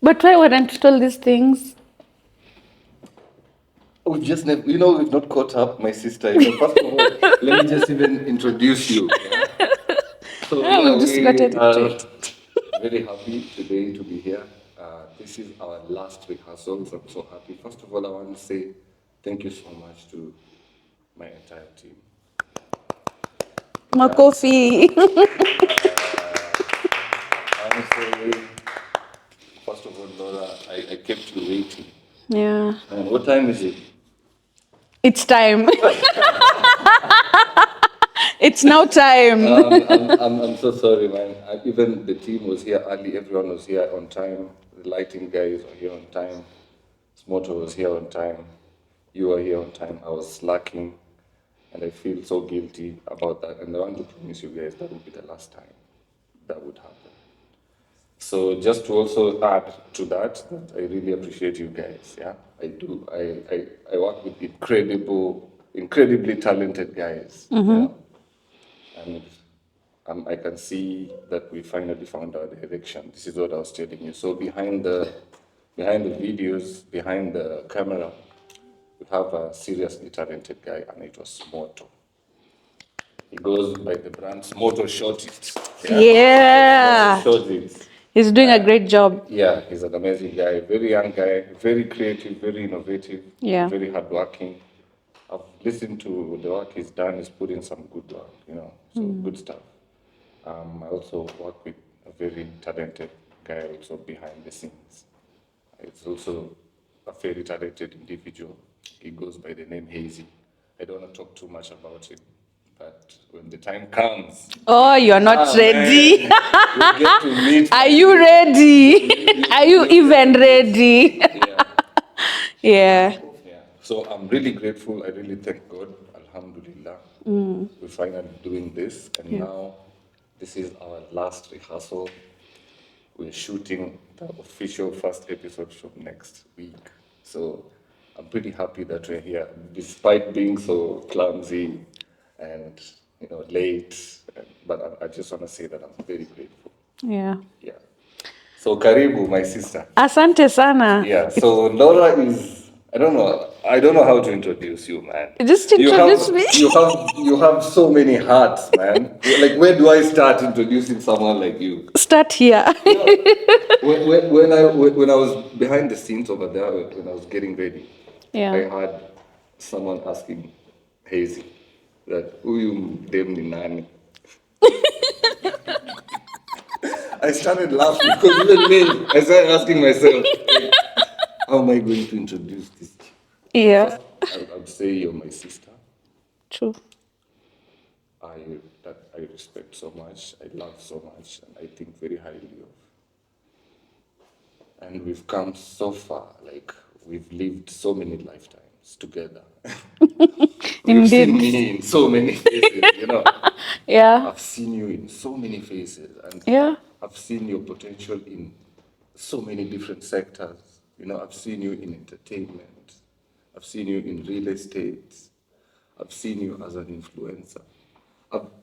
But why weren't you told these things? We've just never, we've not caught up, my sister. First of all, let me just even introduce you. Yeah? So, We've just got we are it. very happy today to be here. This is our last rehearsal, so I'm so happy. First of all, I want to say thank you so much to my entire team. Makofi. I want to say, first of all, Laura, I kept you waiting. Yeah. And what time is it? It's time. It's now time. I'm so sorry, man. Even the team was here early. Everyone was here on time. The lighting guys were here on time. Smoto was here on time. You were here on time. I was slacking, and I feel so guilty about that. And I want to promise you guys that will be the last time that would happen. So just to also add to that I really appreciate you guys. Yeah, I do. I work with incredibly talented guys. And I can see that we finally found our direction. This is what I was telling you. So behind the videos, behind the camera, we have a seriously talented guy, and it was Moto. He goes by the brand Moto Shorties. Yeah. Shorties. He's doing a great job. Yeah, he's an amazing guy, very young guy, very creative, very innovative, Yeah. very hardworking. I've listened to the work he's done. He's put in some good work, so good stuff. I also work with a very talented guy also behind the scenes. It's also a very talented individual. He goes by the name Hazy. I don't want to talk too much about it, but when the time comes, Oh, you're not ready. you'll get to meet. Are you ready? Are you even ready? Yeah. Yeah. Yeah. So I'm really grateful. I really thank God. Alhamdulillah. We're finally doing this. And now this is our last rehearsal. We're shooting the official first episode from next week. So I'm pretty happy that we're here, despite being so clumsy and late. But I just want to say that I'm very grateful. Yeah. Yeah. So Karibu, my sister. Asante sana. Yeah. So Laura is, I don't know how to introduce you, man. Just introduce me. You have so many hats, man. Like, where do I start introducing someone like you? Start here. When I was behind the scenes over there, when I was getting ready, Yeah. I had someone asking Hazy that huyu dem ni nani? I started laughing because even me, I started asking myself, like, how am I going to introduce this? Yeah. I'd say you're my sister. True. That I respect so much, I love so much, and I think very highly of. And we've come so far, like we've lived so many lifetimes together. You've seen me in so many faces, Yeah. I've seen you in so many faces, and Yeah. I've seen your potential in so many different sectors. I've seen you in entertainment. I've seen you in real estate. I've seen you as an influencer.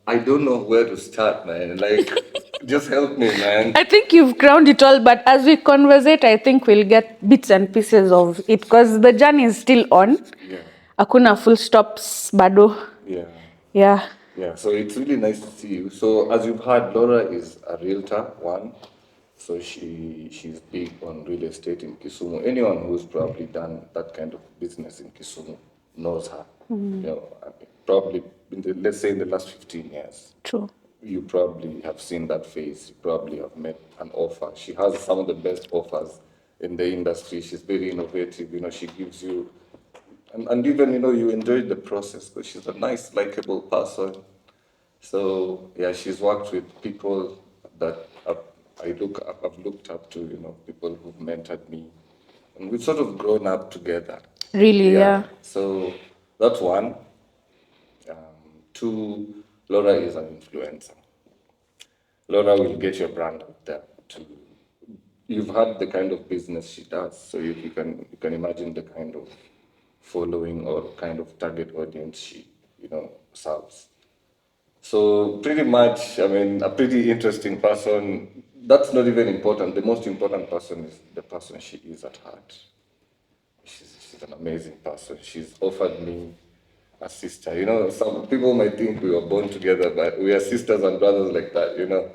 I don't know where to start, man. Like, just help me, man. I think you've crowned it all, but as we conversate, I think we'll get bits and pieces of it because the journey is still on. Yeah. Hakuna full stops, bado. Yeah. Yeah. Yeah. So it's really nice to see you. So as you've heard, Laura is a realtor, one. So she's big on real estate in Kisumu. Anyone who's probably done that kind of business in Kisumu knows her. Probably let's say in the last 15 years. True. You probably have seen that face. You probably have met an offer. She has some of the best offers in the industry. She's very innovative. She gives you, and even you enjoy the process because she's a nice, likable person. So yeah, she's worked with people that I've looked up to. People who've mentored me, and we've sort of grown up together. Really, yeah. So that's one. Two, Laura is an influencer. Laura will get your brand out there too. You've heard the kind of business she does, so you can imagine the kind of following or kind of target audience she serves. So pretty much, I mean, a pretty interesting person. that's not even important. The most important person is the person she is at heart. She's an amazing person. She's offered me a sister. You know, some people might think we were born together, but we are sisters and brothers like that, you know.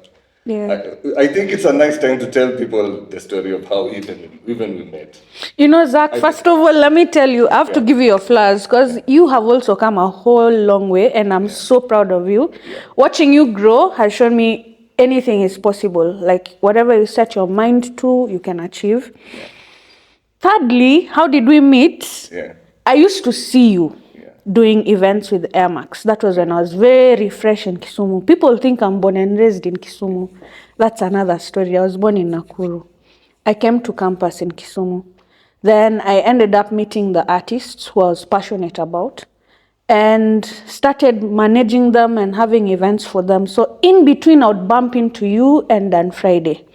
Yeah. I think it's a nice time to tell people the story of how even we met. You know, Zach, first of all, let me tell you, I have to give you your flowers because you have also come a whole long way, and I'm so proud of you. Watching you grow has shown me anything is possible. Like, whatever you set your mind to, you can achieve. Thirdly, how did we meet? I used to see you doing events with Air Max. That was when I was very fresh in Kisumu. People think I'm born and raised in Kisumu. That's another story. I was born in Nakuru. I came to campus in Kisumu. Then I ended up meeting the artists who I was passionate about and started managing them and having events for them. So in between, I would bump into you and Dan Friday.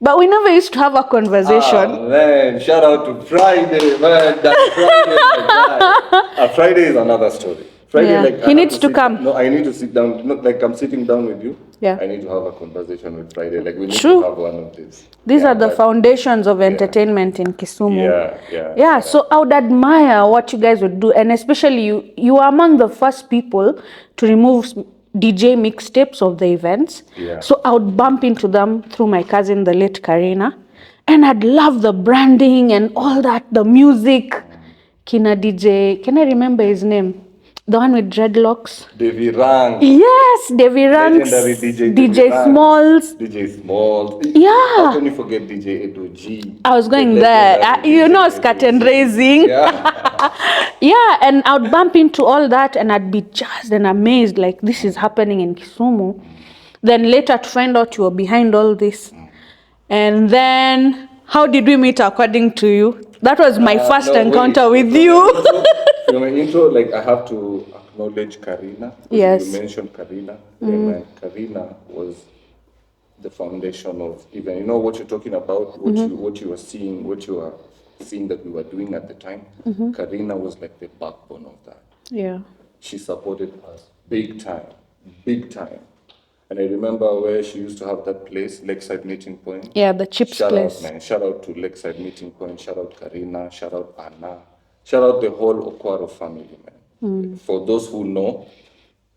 But we never used to have a conversation. Oh, man, shout out to Friday, man. That Friday, my guy. Friday is another story. Friday, like he needs to come. No, I need to sit down. Not like I'm sitting down with you. Yeah. I need to have a conversation with Friday. Like we need to have one of these. These are the foundations of entertainment in Kisumu. Yeah. So I would admire what you guys would do, and especially you. You are among the first people to remove DJ mixtapes of the events. So I would bump into them through my cousin, the late Karina, and I'd love the branding and all that, the music. Kina DJ, can I remember his name? The one with dreadlocks. Davy Ranks. Yes, Davy Ranks. Legendary DJ Smalls. DJ Smalls. Yeah. How can you forget DJ Edo G? I was going there. You know, curtain raising. Yeah, and I would bump into all that and I'd be jazzed and amazed, like this is happening in Kisumu. Then later to find out you were behind all this. And then, how did we meet according to you? That was my first encounter with you. From my intro, like I have to acknowledge Karina. Yes. You mentioned Karina. And Karina was the foundation of even, you know what you're talking about, what you were seeing, what you were seeing that we were doing at the time. Karina was like the backbone of that. Yeah. She supported us big time. And I remember where she used to have that place, Lakeside Meeting Point. Yeah, the chips place. Shout out, man. Shout out to Lakeside Meeting Point. Shout out Karina. Shout out Anna. Shout out the whole Okwaro family, man. For those who know,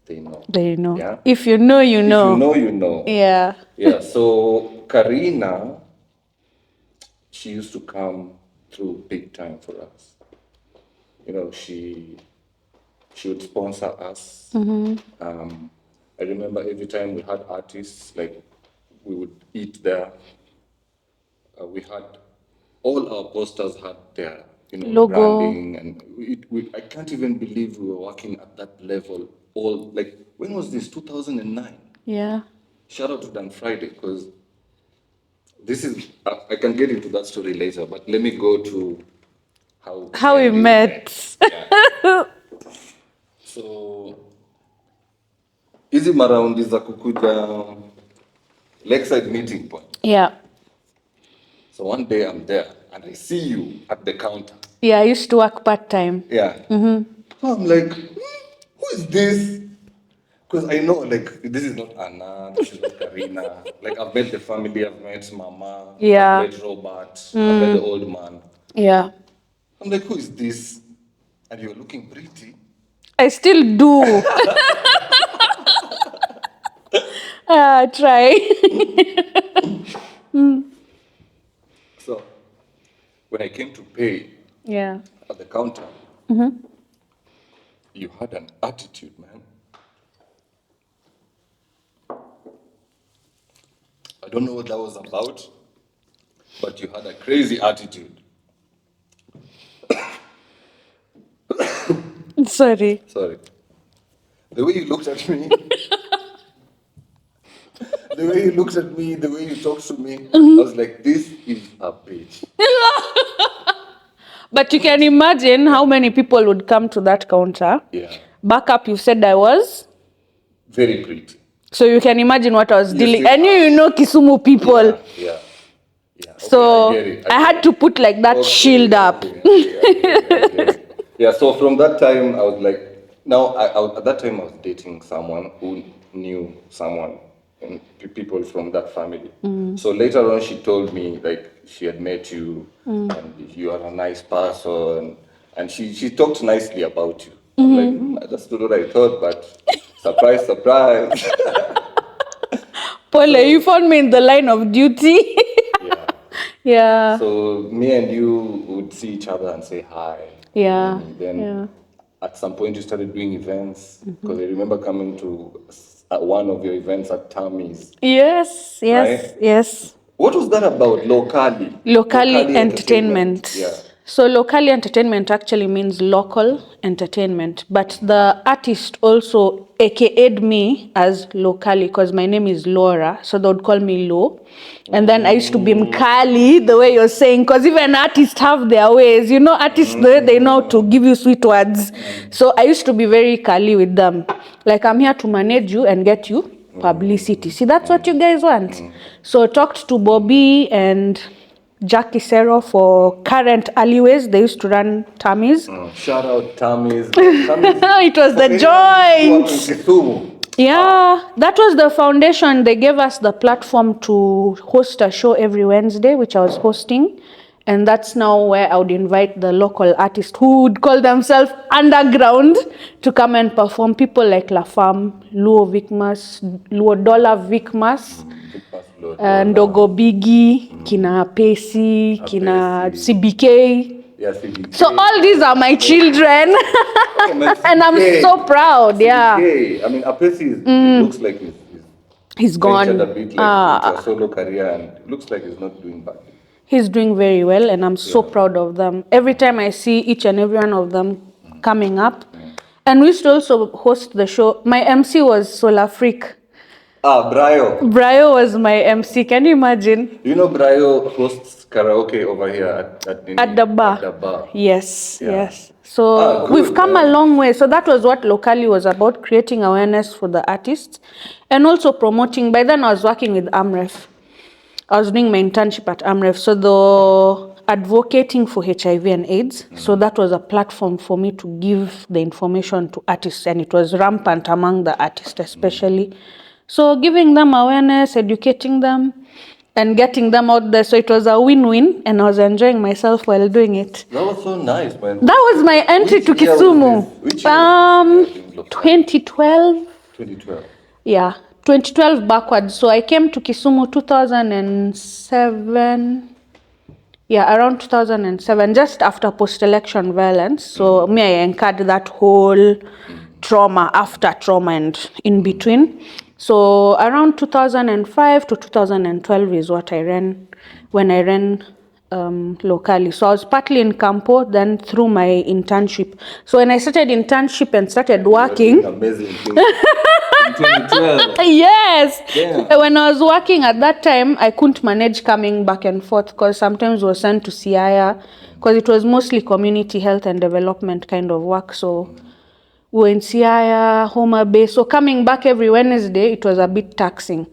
they know. They know. Yeah? If you know, you know. If you know, you know. Yeah. Yeah, so Karina, she used to come through big time for us. You know, she would sponsor us. I remember every time we had artists, like we would eat there. We had all our posters had their Logo. branding, and I can't even believe we were working at that level. All like when was this? 2009. Yeah. Shout out to Dan Friday because this is I can get into that story later, but let me go to how we met. Yeah. So hizi maraundi za kukuja Lakeside Meeting Point. Yeah. So one day I'm there and I see you at the counter. Yeah, I used to work part-time. Yeah. I'm like, who is this? Because I know, like, this is not Anna, this is not Karina. Like, I've met the family, I've met Mama, Yeah. I've met Robert, I've met the old man. Yeah. I'm like, who is this? And you're looking pretty. I still do. Try. So, when I came to pay at the counter, you had an attitude, man. I don't know what that was about, but you had a crazy attitude. Sorry. The way you looked at me, the way you talked to me, I was like, this is a bitch. But you can imagine how many people would come to that counter. Yeah. Back up, you said I was? Very pretty. So you can imagine what I was dealing. I knew you know Kisumu people. Yeah. So I had to put like that shield up. Yeah, so from that time, I was like, at that time I was dating someone who knew someone people from that family. So later on, she told me like she had met you and you are a nice person, and she talked nicely about you. I'm like, that's not what I thought, but surprise, surprise. Paula, you found me in the line of duty. Yeah. Yeah. So me and you would see each other and say hi. Yeah. Then Yeah. at some point you started doing events because I remember coming to one of your events at Tammy's. Yes. Yes. Right? Yes. What was that about locally? Locally entertainment. Yeah. So locally entertainment actually means local entertainment, but the artist also AKA'd me as locally because my name is Laura, so they would call me Lo. And then I used to be Mkali, the way you're saying, because even artists have their ways. You know, artists, they know how to give you sweet words. So I used to be very Kali with them. Like, I'm here to manage you and get you publicity. See, that's what you guys want. So talked to Bobby and Jackie Serro for current alleyways. They used to run Tammy's. Shout out Tammy's. Tammy's. It was the joint. Yeah, that was the foundation. They gave us the platform to host a show every Wednesday, which I was hosting. And that's now where I would invite the local artists who would call themselves underground to come and perform. People like La Femme, Luo Vicmas, Luo Dollar Vicmas, Ndogo Biggie, Kina Pesi, Kina CBK. Yeah, CBK. So all these are my children. And I'm so proud. Yeah. CBK. I mean, Apesi it looks like He's gone. ventured a bit like into a solo career, and it looks like he's not doing bad. He's doing very well, and I'm so proud of them. Every time I see each and every one of them coming up. And we used to also host the show. My MC was Solar Freak. Brayo. Brayo was my MC. Can you imagine? You know, Brayo hosts karaoke over here at the bar. At the bar. Yes, Yeah. yes. So Good, we've come a long way. So that was what locally was about, creating awareness for the artists and also promoting. By then I was working with AMREF. I was doing my internship at AMREF. So the advocating for HIV and AIDS. So that was a platform for me to give the information to artists, and it was rampant among the artists especially. So giving them awareness, educating them, and getting them out there. So it was a win-win, and I was enjoying myself while doing it. That was so nice, man. That was my entry to Kisumu. Which year? 2012. 2012. Yeah, 2012 backwards. So I came to Kisumu 2007. Yeah, around 2007, just after post-election violence. So me, I incurred that whole trauma, after trauma, and in between. So around 2005 to 2012 is what I ran, when I ran locally. So I was partly in Campo, then through my internship. So when I started internship and started working, amazing thing. In 2012. yes. Yeah. When I was working at that time, I couldn't manage coming back and forth because sometimes we were sent to Siaya because it was mostly community health and development kind of work. So we were in Siaya, Homa Bay. So coming back every Wednesday, it was a bit taxing.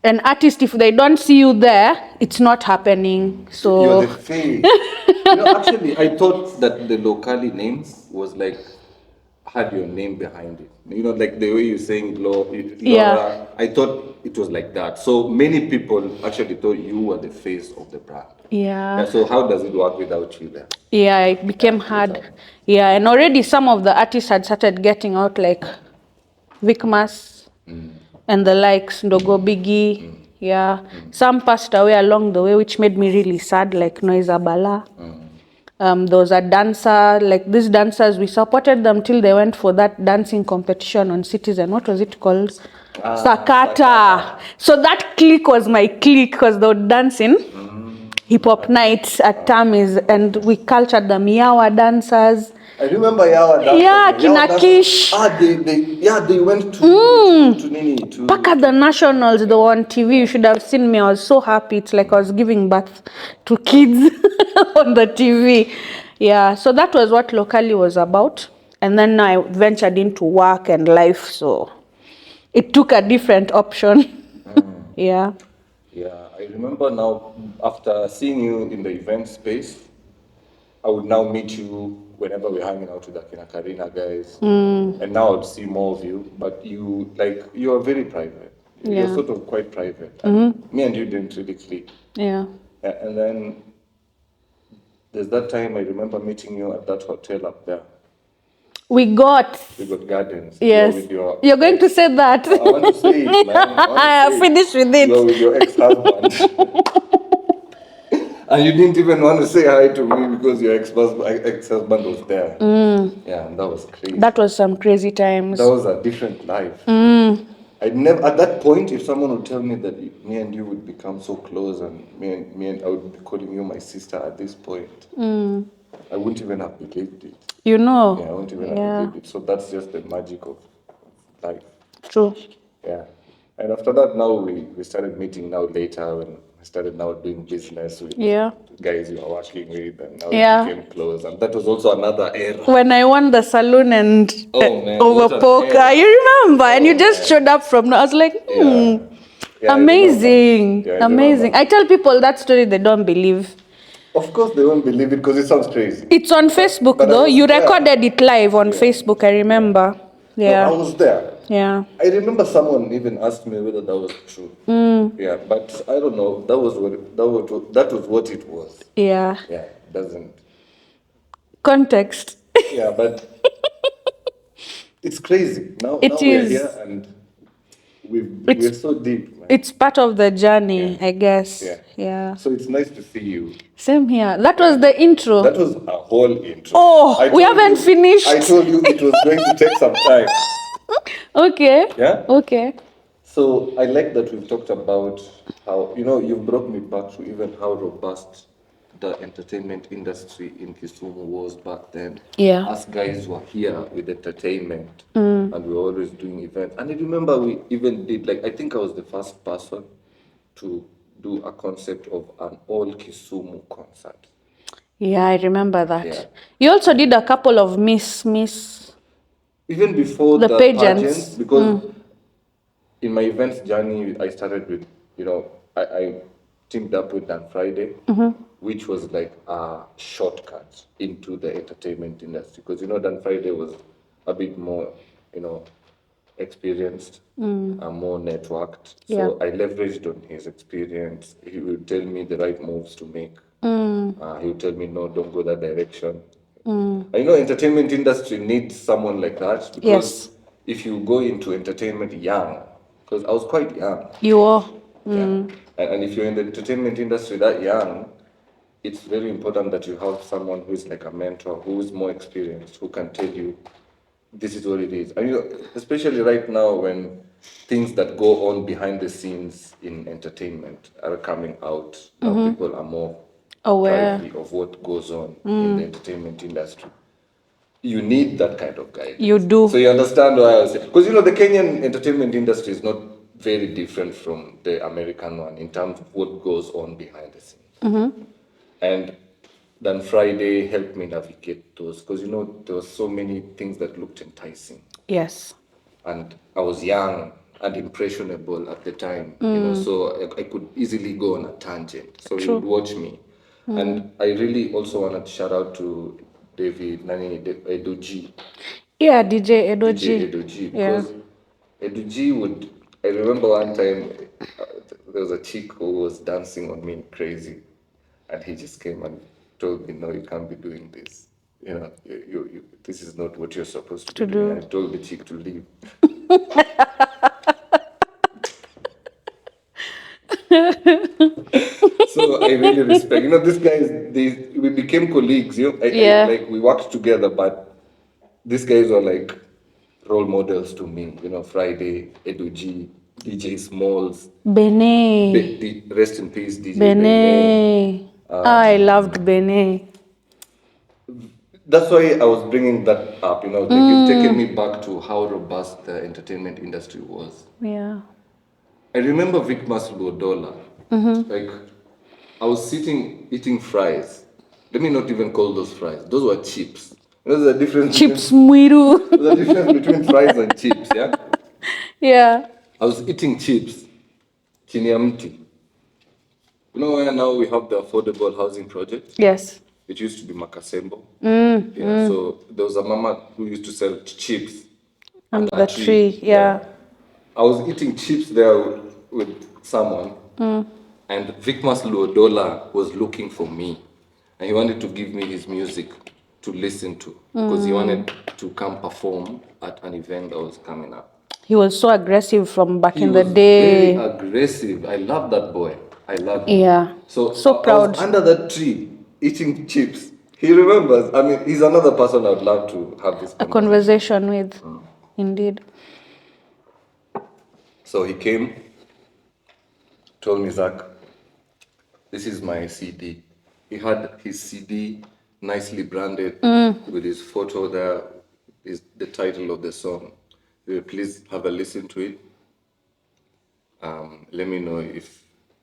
And artists, if they don't see you there, it's not happening. So You're the face. Actually, I thought that the locally names was like had your name behind it. Like the way you're saying Laura. Yeah. I thought it was like that. So many people actually thought you were the face of the brand. yeah. So how does it work without you there? Yeah, it became hard. Yeah, and already some of the artists had started getting out, like Vicmas and the likes, Ndogo Biggie. Yeah, some passed away along the way, which made me really sad, like Noisa Bala. There was a dancer, like these dancers, we supported them till they went for that dancing competition on Citizen. What was it called? Sakata. So that clique was my clique because they were dancing hip hop nights at Tammy's, and we cultured the Miawa dancers. I remember Yawa dancers. Yeah, Kina Kish. They went to Nini. Back at the Nationals, they were on TV. You should have seen me. I was so happy. It's like I was giving birth to kids on the TV. Yeah, so that was what locally was about. And then I ventured into work and life, so it took a different option. Yeah. Yeah, I remember now, after seeing you in the event space, I would now meet you whenever we're hanging out with the Kinakarina guys. And now I'd see more of you, but you are very private. You're Yeah. sort of quite private. And me and you didn't really click. Yeah. And then there's that time I remember meeting you at that hotel up there. We got. We got gardens. Yes. You were with your You're going to say that. I want to say it, man. I want to say Finish with You were it. with your ex-husband. And you didn't even want to say hi to me because your ex-husband was there. Yeah, and that was crazy. That was some crazy times. That was a different life. I'd never, at that point, if someone would tell me that me and you would become so close and me and I would be calling you my sister at this point, I wouldn't even have believed it. You know. Yeah, I wouldn't even have believed it. So that's just the magic of life. True. Yeah. And after that, now we started meeting now later when I started now doing business with guys you are working with, and now we became close. And that was also another era. When I won the saloon and man, over what an poker, era. you remember? And you just showed up from. I was like, Yeah, amazing, I amazing. remember. I tell people that story, they don't believe. Of course, they won't believe it because it sounds crazy. It's on Facebook But I though. was You there. recorded it live on Facebook. I remember. Yeah. No, I was there. Yeah. I remember someone even asked me whether that was true. Yeah, but I don't know. That was what it was. Yeah. Yeah, it doesn't. Context. Yeah, but it's crazy. Now It we're is. here and we're so deep, man. It's part of the journey, I guess. Yeah. So it's nice to see you. Same here. That was the intro. That was a whole intro. Oh, we haven't finished. I told you it was going to take some time. Okay. Yeah? Okay. So I like that we've talked about how, you've brought me back to even how robust the entertainment industry in Kisumu was back then. Yeah. Us guys were here with entertainment and we were always doing events. And I remember we even did, I think I was the first person to do a concept of an all Kisumu concert. Yeah, I remember that. Yeah. You also did a couple of Miss. Even before The the pageants. pageants, because in my events journey, I started with, I teamed up with Dan Friday, which was like a shortcut into the entertainment industry. Because, Dan Friday was a bit more, experienced, more networked. So I leveraged on his experience. He would tell me the right moves to make. He would tell me, no, don't go that direction. I know entertainment industry needs someone like that because if you go into entertainment young, because I was quite young. You were. Yeah. And if you're in the entertainment industry that young, it's very important that you have someone who is like a mentor, who is more experienced, who can tell you this is what it is. And especially right now when things that go on behind the scenes in entertainment are coming out, now people are more aware of what goes on in the entertainment industry. You need that kind of guidance. You do. So you understand why I was saying, because the Kenyan entertainment industry is not very different from the American one in terms of what goes on behind the scenes. And then Friday helped me navigate those because there were so many things that looked enticing. Yes. And I was young and impressionable at the time, so I could easily go on a tangent. So he would watch me. And I really also wanted to shout out to David Edoji. Yeah, DJ Edoji. DJ Edoji. Because Edoji would, I remember one time there was a chick who was dancing on me crazy. And he just came and told me, no, you can't be doing this. This is not what you're supposed to be doing. And I told the chick to leave. So I really respect. These guys, we became colleagues. We worked together, but these guys were like role models to me. Friday, Edoji, DJ Smalls. Bene. Rest in peace, DJ Bene. I loved Bene. That's why I was bringing that up. You've taken me back to how robust the entertainment industry was. Yeah. I remember Vic Maslodola. I was sitting eating fries. Let me not even call those fries. Those were chips. There's a difference. Chips mwiru. There's a difference between fries and chips, yeah? Yeah. I was eating chips. Chini ya mti. Where now we have the affordable housing project? Yes. It used to be Makasembo. So there was a mama who used to sell chips Under the tree. Yeah. I was eating chips there with someone, and Vicmas Luodola was looking for me, and he wanted to give me his music to listen to because he wanted to come perform at an event that was coming up. He was so aggressive from back He in the was day. very aggressive. I love that boy. I love him. Yeah. So So I proud. was under that tree eating chips. He remembers. I mean, he's another person I would love to have this A conversation. conversation with. Indeed. So he came, told me, Zach, this is my CD. He had his CD nicely branded with his photo there, is the title of the song. Please have a listen to it. Let me know if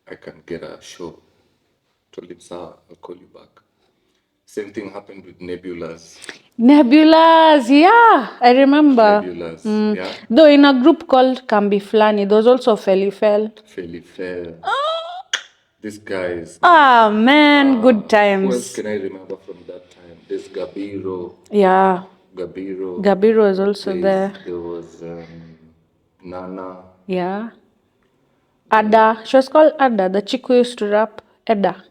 I can get a show. Told him, sir, I'll call you back. Same thing happened with Nebulas. Nebulas, yeah, I remember. Nebulas, yeah. Though in a group called Kambi Flani, there was also Felifel. Felifel. These guys. Ah, man, good Who else times. can I remember from that time? There's Gabiro. Yeah, Gabiro. Gabiro was also there. There was Nana. Yeah. Ada, she was called Ada. The chick who used to rap, Eda.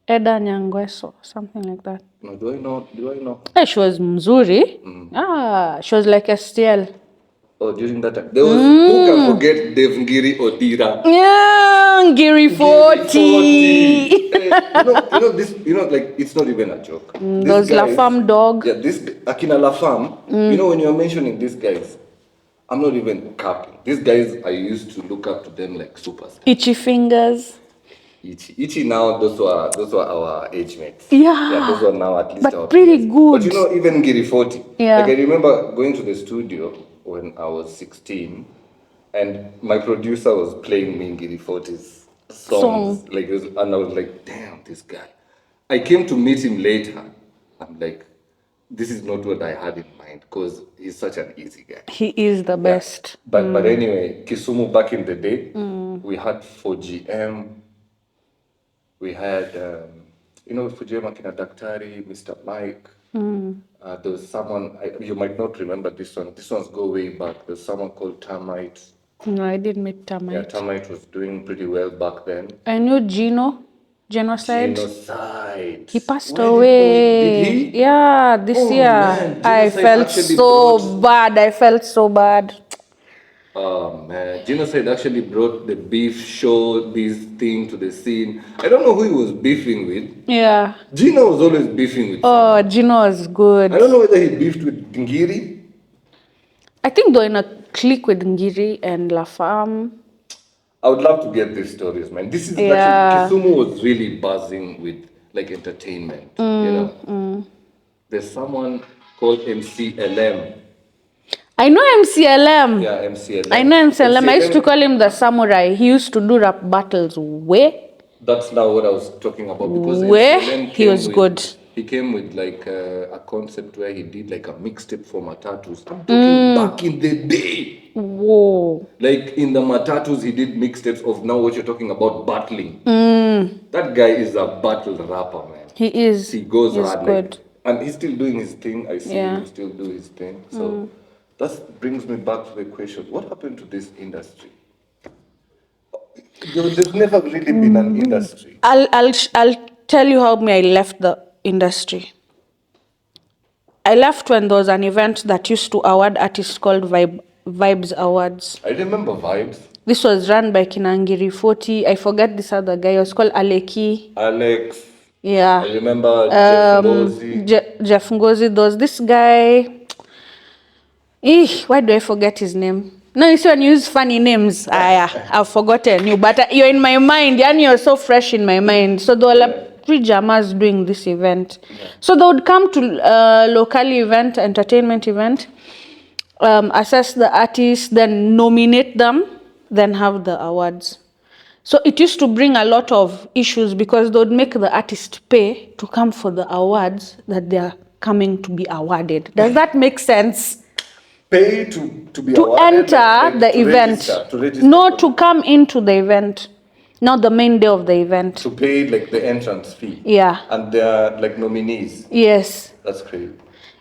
Eda Nyangweso, something like that. No, do I know? Hey, she was mzuri. She was like STL. Oh, during that time. There was, who can forget Dev Ngiri Odira? Yeah, Giri 40. Hey, like, it's not even a joke. Those La Femme dog. Yeah, this, Akina La Femme, when you're mentioning these guys, I'm not even capping. These guys, I used to look up to them like superstars. Itchy fingers. Itchy now, those were our age mates. Yeah. Those were now at least But our pretty peers. good. But even Giri 40. Yeah. Like I remember going to the studio when I was 16, and my producer was playing me Giri 40's songs. Like, and I was like, damn, this guy. I came to meet him later. I'm like, this is not what I had in mind because he's such an easy guy. He is the best. But anyway, Kisumu back in the day, we had 4GM. We had, Fujema Kina Daktari, Mr. Mike. There was someone, you might not remember this one. This one's go way back. There's someone called Termite. No, I didn't meet Termite. Yeah, Termite was doing pretty well back then. I knew Genocide. Genocide. He passed away. Did he? Yeah, this year. Man, I felt so bad. Oh man, Genocide actually brought the beef show, this thing to the scene. I don't know who he was beefing with. Yeah. Gino was always beefing with someone. Gino was good. I don't know whether he beefed with Ngiri. I think they're in a clique with Ngiri and La Femme. I would love to get these stories, man. This is actually, Kisumu was really buzzing with like entertainment, There's someone called MCLM. I know MCLM. Yeah, MCLM. I know MCLM. I used to call him the samurai. He used to do rap battles. That's now what I was talking about because he was good. He came with like a concept where he did like a mixtape for Matatus. I'm talking back in the day. Whoa. Like in the Matatus, he did mixtapes of now what you're talking about battling. That guy is a battle rapper, man. He is. He goes hard. Good. And he's still doing his thing. I see him still do his thing. So that brings me back to the question, what happened to this industry? There's never really been an industry. I'll tell you how I left the industry. I left when there was an event that used to award artists called Vibes Awards. I remember Vibes. This was run by Kinangiri 40. I forget this other guy. It was called Alex. Yeah. I remember Jeff Ngozi. Jeff Ngozi. There was this guy. Why do I forget his name? No, you see when you use funny names. I've forgotten you, but you're in my mind, and you're so fresh in my mind. So there were three jammers doing this event. Yeah. So they would come to local event, entertainment event, assess the artists, then nominate them, then have the awards. So it used to bring a lot of issues because they would make the artist pay to come for the awards that they are coming to be awarded. Does that make sense? Pay to be to awarded, enter the event. To register. No, to come into the event. Not the main day of the event. To pay like the entrance fee. Yeah. And they are like nominees. Yes. That's crazy.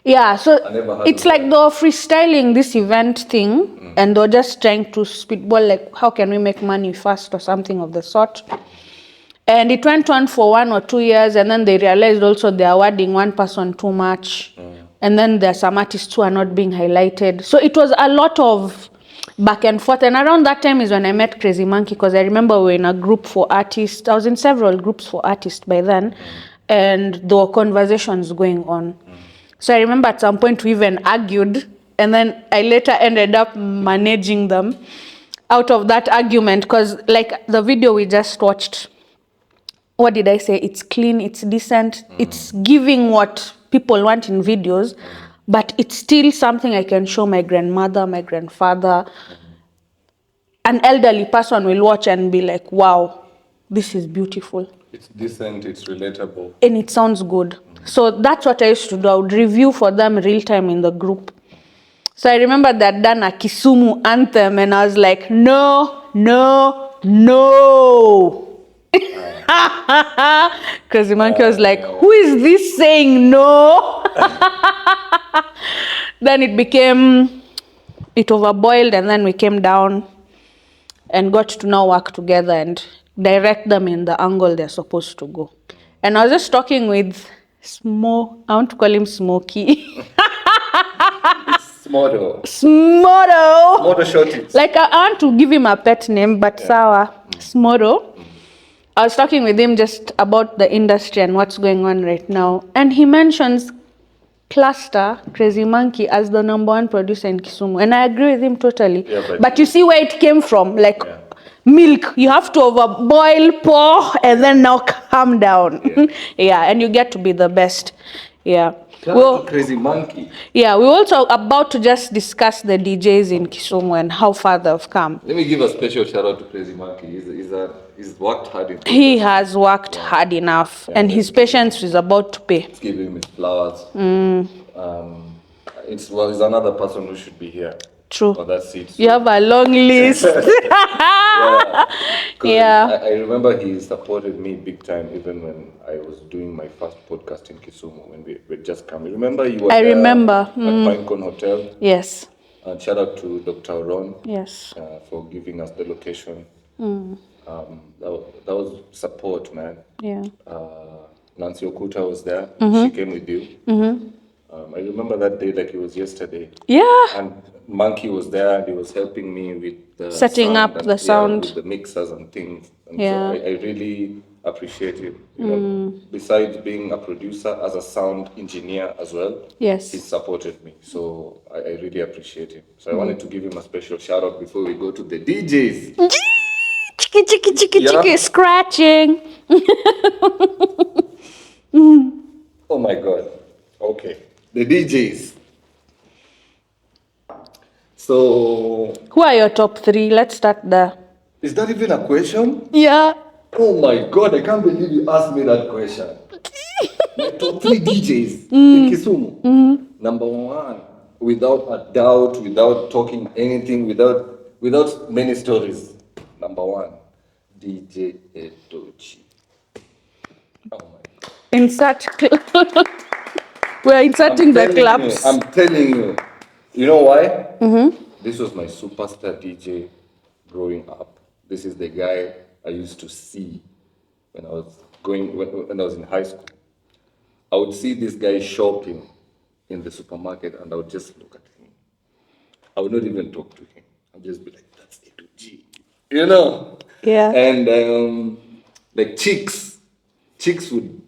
Yeah, so I never heard it's of like that. they were freestyling this event thing and they're just trying to spitball like how can we make money fast or something of the sort. And it went on for 1 or 2 years and then they realized also they're awarding one person too much. And then there's some artists who are not being highlighted. So it was a lot of back and forth. And around that time is when I met Crazy Monkey because I remember we were in a group for artists. I was in several groups for artists by then. And there were conversations going on. So I remember at some point we even argued, and then I later ended up managing them out of that argument because, like the video we just watched, what did I say? It's clean, it's decent, it's giving what people want in videos, but it's still something I can show my grandmother, my grandfather. An elderly person will watch and be like, wow, this is beautiful. It's decent, it's relatable. And it sounds good. So that's what I used to do. I would review for them real time in the group. So I remember that done a Kisumu anthem and I was like, no, no, no. Crazy Monkey was like, who is this saying no? Then it overboiled and then we came down and got to now work together and direct them in the angle they're supposed to go. And I was just talking with I want to call him Smokey. Smodo. Smoro. Smodo shorties. Like I want to give him a pet name, but sawa. Smoro. I was talking with him just about the industry and what's going on right now. And he mentions Cluster, Crazy Monkey, as the #1 producer in Kisumu. And I agree with him totally. Yeah, but you see where it came from. Like milk, you have to overboil, pour, and then now calm down. Yeah, and you get to be the best. Yeah. Shout out to Crazy Monkey. Yeah, we're also about to just discuss the DJs in Kisumu and how far they've come. Let me give a special shout out to Crazy Monkey. He's worked hard in He has worked hard enough, and his patience is about to pay. Let's give him his flowers. It's another person who should be here. True. For that seat. You have a long list. Yeah. I remember he supported me big time even when I was doing my first podcast in Kisumu when we just come. Remember you were I there remember. at Pinecone Hotel? Yes. And shout out to Dr. Ron. Yes. For giving us the location. That was support, man. Yeah. Nancy Okuta was there. She came with you. I remember that day like it was yesterday. Yeah. And Monkey was there and he was helping me with the Setting up the sound. with the mixers and things. And Yeah. so I really appreciate him. You know, besides being a producer, as a sound engineer as well. Yes. He supported me. So I really appreciate him. So I wanted to give him a special shout out before we go to the DJs. Chicky, chicky, chicky, chicky, scratching. Oh my God. Okay. The DJs. So, Who are your top 3? Let's start there. is that even a question? Yeah. Oh my God, I can't believe you asked me that question. My top 3 DJs in Kisumu. Number 1, without a doubt, without talking anything, without many stories. Number 1, DJ Edoji. Oh my God. Insert. We're inserting the claps. I'm telling you. You know why? This was my superstar DJ growing up. This is the guy I used to see when I was in high school. I would see this guy shopping in the supermarket and I would just look at him. I would not even talk to him. I'd just be like, that's A2G. You know? Yeah. And like chicks would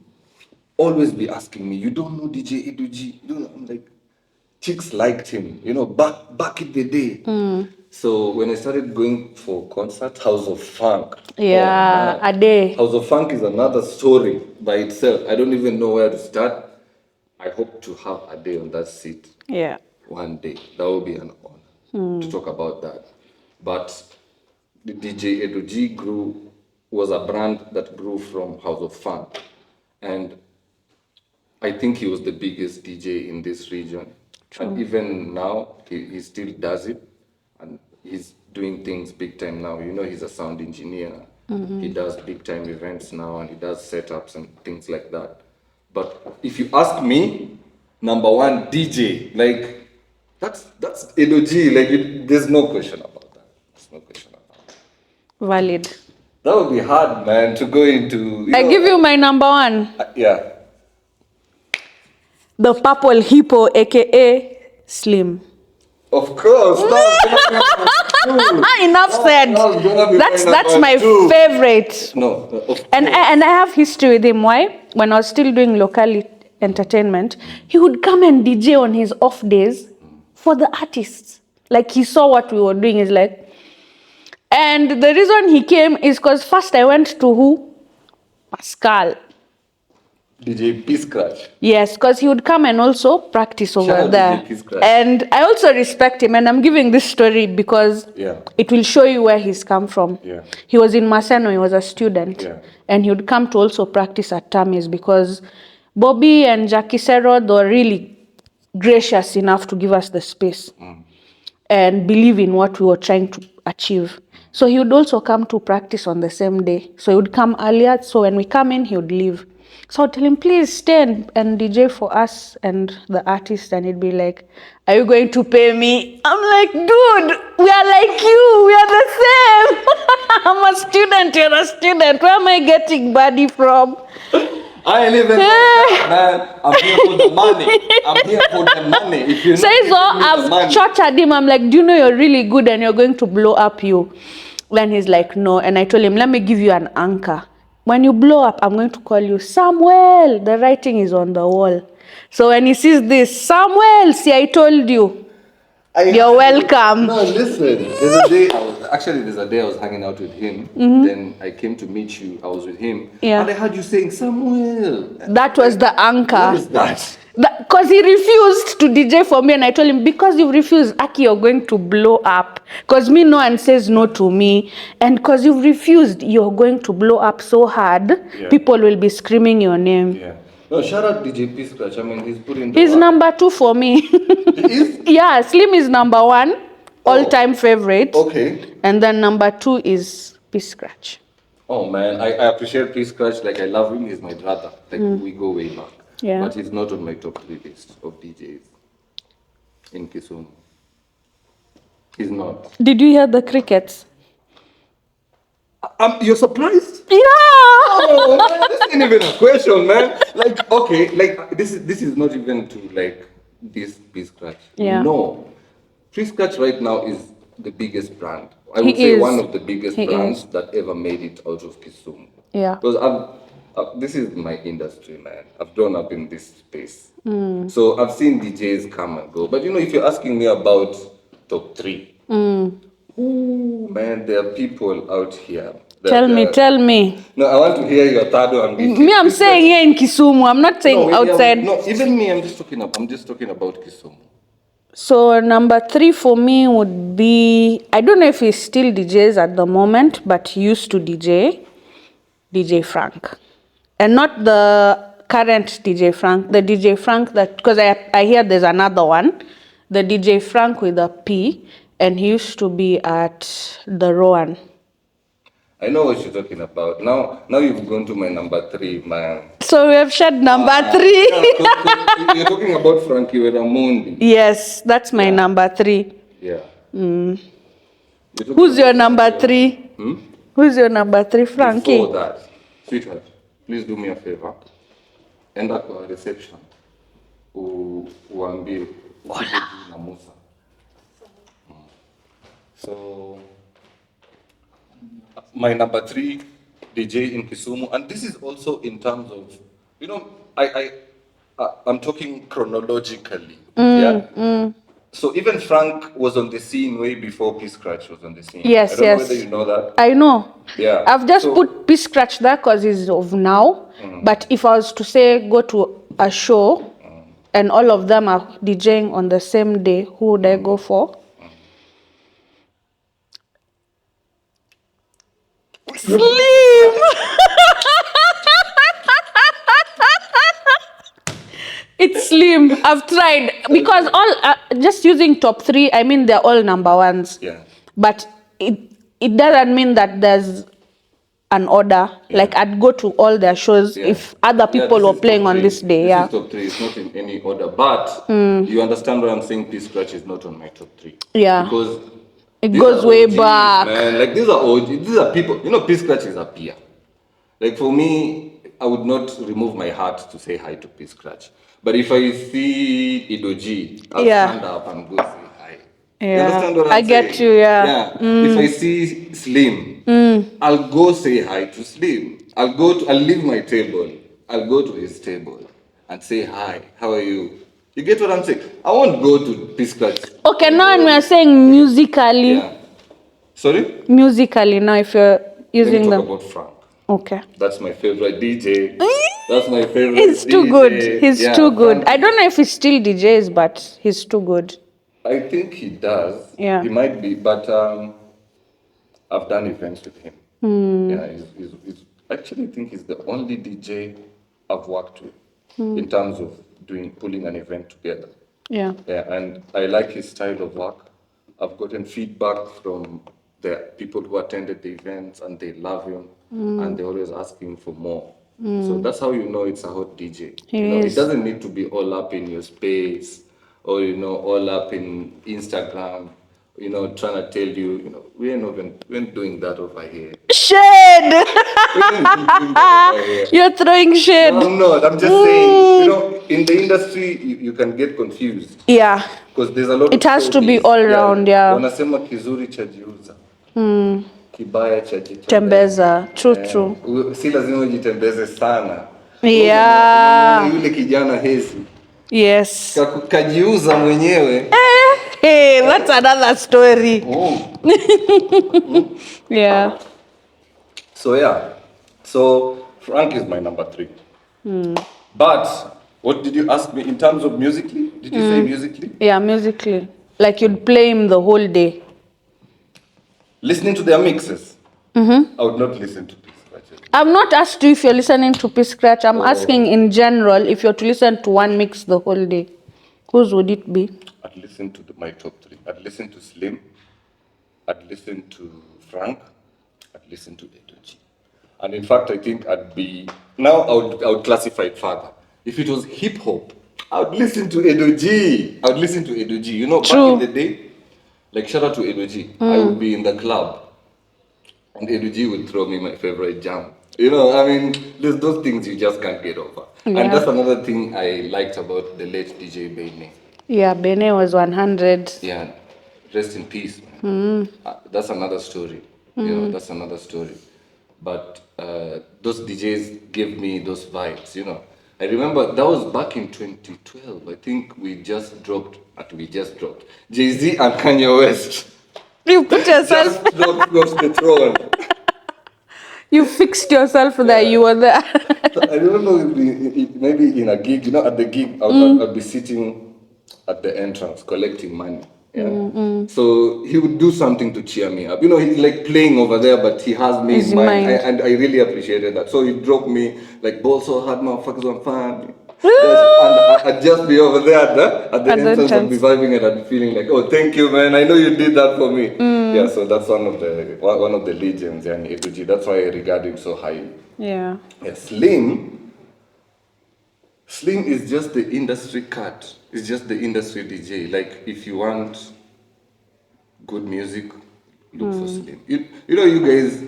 always be asking me, you don't know DJ A2G? You don't know? I'm like, chicks liked him, you know, back in the day. So when I started going for concert, House of Funk. Yeah, a day. House of Funk is another story by itself. I don't even know where to start. I hope to have a day on that seat. Yeah. One day. That will be an honor to talk about that. But the DJ Edoji was a brand that grew from House of Funk. And I think he was the biggest DJ in this region. True. And even now, he still does it. And he's doing things big time now. You know, he's a sound engineer. He does big time events now and he does setups and things like that. But if you ask me, number one DJ. Like, that's LOG. Like, there's no question about that. There's no question about that. Valid. That would be hard, man, to go into. I give you my number one. Yeah. The Purple Hippo, aka Slim. Of course. Enough said. That's my favorite. No. And I have history with him. Why? When I was still doing local entertainment, he would come and DJ on his off days for the artists. Like, he saw what we were doing. He's like, and the reason he came is because first I went to who? Pascal. DJ P Scratch. Yes, because he would come and also practice over Shout out there. DJ P Scratch. And I also respect him. And I'm giving this story because it will show you where he's come from. Yeah. He was in Maseno, he was a student. Yeah. And he would come to also practice at Tammy's because Bobby and Jackie Serod were really gracious enough to give us the space and believe in what we were trying to achieve. So he would also come to practice on the same day. So he would come earlier. So when we come in, he would leave. So I'd tell him, please stay and DJ for us and the artist. And he'd be like, are you going to pay me? I'm like, dude, we are like you. We are the same. I'm a student. You're a student. Where am I getting money from? I ain't even man. I'm here for the money. I'm here for the money. If you so I've tortured him. I'm like, do you know you're really good and you're going to blow up you? Then he's like, no. And I told him, let me give you an anchor. When you blow up, I'm going to call you Samuel. The writing is on the wall. So when he sees this, Samuel, see, I told you. You're welcome. No, listen. There's a day I was hanging out with him. Then I came to meet you. I was with him. Yeah. And I heard you saying Samuel. That was the anchor. What is that? Because he refused to DJ for me, and I told him, because you refused, Aki, you're going to blow up. Because me, no one says no to me. And because you've refused, you're going to blow up so hard, people will be screaming your name. Yeah. No, shout out DJ P Scratch. I mean, he's putting the He's work. number 2 for me. He is? Yeah, Slim is number 1, all-time favorite. Okay. And then number 2 is P Scratch. Oh, man. I appreciate P Scratch. Like, I love him. He's my brother. Like, we go way back. Yeah. But he's not on my top 3 list of DJs in Kisumu. He's not. Did you hear the crickets? You're surprised? Yeah! Oh, man, this ain't even a question, man. Like, okay, like, this is not even to, like, this P Scratch. Yeah. No. P Scratch right now is the biggest brand. I would He say is. one of the biggest He brands is. that ever made it out of Kisumu. Yeah. Because this is my industry, man. I've grown up in this space. So I've seen DJs come and go. But you know, if you're asking me about top 3, ooh, man, there are people out here. Tell me. No, I want to hear your third one. Me, I'm saying here in Kisumu. I'm not saying outside. No, even me, I'm just talking about Kisumu. So number 3 for me would be, I don't know if he still DJs at the moment, but he used to DJ Frank. And not the current DJ Frank, the DJ Frank that, because I hear there's another one, the DJ Frank with a P, and he used to be at the Rowan. I know what you're talking about. Now you've gone to my number 3, man. So we have shared number 3. Yeah, you're talking about Frankie Weramundi. Yes, that's my number 3. Yeah. Who's your number 3? Who's your number 3, Frankie? Before that, sweetheart, please do me a favor. End up our reception. Uambie na Musa. So, my number 3 DJ in Kisumu, and this is also in terms of, you know, I'm talking chronologically. So even Frank was on the scene way before P Scratch was on the scene. Yes, I don't know whether you know that. I know. Yeah. I've just put P Scratch there because he's of now. But if I was to say go to a show and all of them are DJing on the same day, who would I go for? Slim! It's Slim. I've tried because all just using top 3. I mean, they're all number 1s. Yeah. But it doesn't mean that there's an order. Like I'd go to all their shows if other people this were is playing top on three. this day. This Yeah. is top 3. It's not in any order. But you understand what I'm saying? P Scratch is not on my top 3. Yeah. Because It these goes are way OGs, back. man. Like these are OGs. These are people. You know, P Scratch is a peer. Like for me, I would not remove my heart to say hi to P Scratch. But if I see Idoji, I'll stand up and go say hi. You understand what I I'm saying? get you, yeah. Yeah. If I see Slim, I'll go say hi to Slim. I'll leave my table. I'll go to his table and say hi. How are you? You get what I'm saying? I won't go to P Scratch. Okay, now we are saying musically. Yeah. Sorry? Musically, now if you're Let me using talk them. about Frank. Okay. That's my favorite DJ. That's my favorite He's too DJ. good. He's Yeah, too good. Frank, I don't know if he still DJs, but he's too good. I think he does. Yeah. He might be, but I've done events with him. Yeah, he's actually think he's the only DJ I've worked with in terms of pulling an event together. Yeah. Yeah, and I like his style of work. I've gotten feedback from the people who attended the events, and they love him, and they always ask him for more. So that's how you know it's a hot DJ. It is. doesn't need to be all up in your space, or all up in Instagram. Trying to tell you, we ain't doing that over here. Shade! We ain't doing that over here. You're throwing shade. No, I'm not. I'm just saying, in the industry, you can get confused. Yeah. Because there's a lot It of has to be showbiz. all round, yeah. Wanasema kizuri chajiuza. Kibaya chajitembeza. Tembeza. True. Si lazima ujitembeze sana. Yeah. Umeona yule kijana hezi. Yes. Kajiuza mwenyewe. Hey, that's another story. Yeah. So Frank is my number 3. But what did you ask me in terms of musically? Did you say musically? Yeah, musically. Like you'd play him the whole day. Listening to their mixes? I would not listen to this. I've not asked you if you're listening to P Scratch. I'm asking in general if you're to listen to one mix the whole day. Whose would it be? I'd listen to my top 3. I'd listen to Slim. I'd listen to Frank. I'd listen to Edoji. And in fact, I think I would classify it further. If it was hip hop, I would listen to Edoji. True. Back in the day, like shout out to Edoji, I would be in the club and Edoji would throw me my favorite jam. There's those things you just can't get over. Yeah. And that's another thing I liked about the late DJ Bene. Yeah, Bene was 100. Yeah, rest in peace, man. That's another story. That's another story. But those DJs gave me those vibes, I remember that was back in 2012. I think we just dropped. Jay-Z and Kanye West. You put yourself. Just dropped off the throne. You fixed yourself there. You were there. So I remember maybe in a gig, at the gig, I'd be sitting at the entrance collecting money. Yeah. So he would do something to cheer me up. He's like playing over there, but he has me in mind. And I really appreciated that. So he dropped me like ball so hard, motherfuckers on fire. And I'd just be over there at the entrance and be vibing and I'd be feeling like, oh, thank you, man. I know you did that for me. Yeah, so that's one of the legends, and Edoji. That's why I regard him so highly. Yeah. Slim is just the industry cut. It's just the industry DJ. Like, if you want good music, look for Slim. You guys,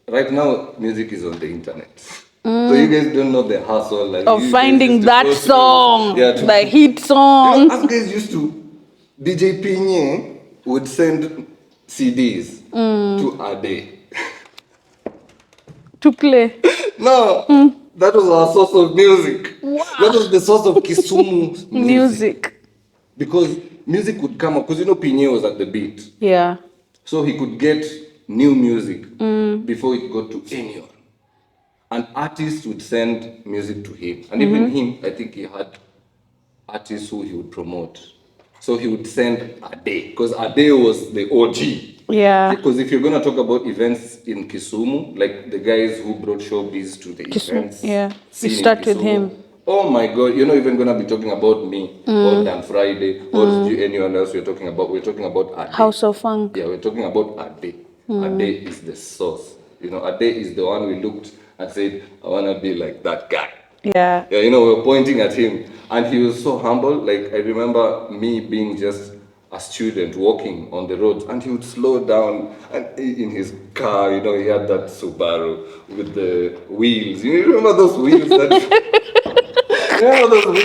right now, music is on the internet. So you guys don't know the hustle. Like, of finding that song, the hit song. Us guys used to, DJ Pinye would send CDs to Ade. To play. No, that was our source of music. Wow. That was the source of Kisumu music. Because music would come up, because Pinye was at the beat. Yeah. So he could get new music before it got to anyone. And artists would send music to him. And even him, I think he had artists who he would promote. So he would send Ade, because Ade was the OG. Yeah. Because if you're going to talk about events in Kisumu, like the guys who brought showbiz to the events. Yeah. We start with him. Oh my God, you're not even going to be talking about me or Dan Friday or anyone else we're talking about. We're talking about Ade. House of Funk. Yeah, we're talking about Ade. Ade is the source. A day is the one we looked and said, I want to be like that guy. Yeah. Yeah, we're pointing at him, and he was so humble. Like, I remember me being just a student walking on the roads, and he would slow down. And in his car, he had that Subaru with the wheels. You remember those wheels those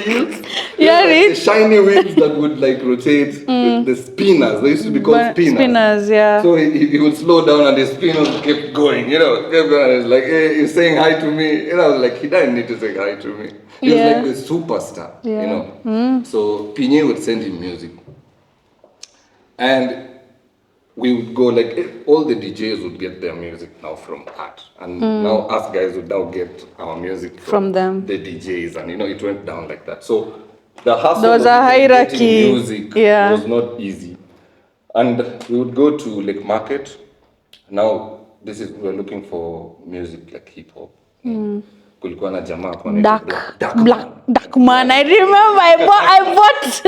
wheels? Yeah, Like the Rich. shiny wheels that would like rotate. The spinners. They used to be called spinners. Spinners, yeah. So he would slow down and the spinners kept going, kept going. And it's like, hey, he's saying hi to me. Like he didn't need to say hi to me. He was Yeah. like the superstar, Yeah. So Pinye would send him music. And we would go like all the DJs would get their music now from art, and now us guys would now get our music From them. the DJs, and it went down like that. So the hustle There was of a getting hierarchy. music Yeah. was not easy, and we would go to Lake Market. Now we're looking for music like hip hop. Kulikuwa na jamaa hapo anaitwa Dark man. I remember I bought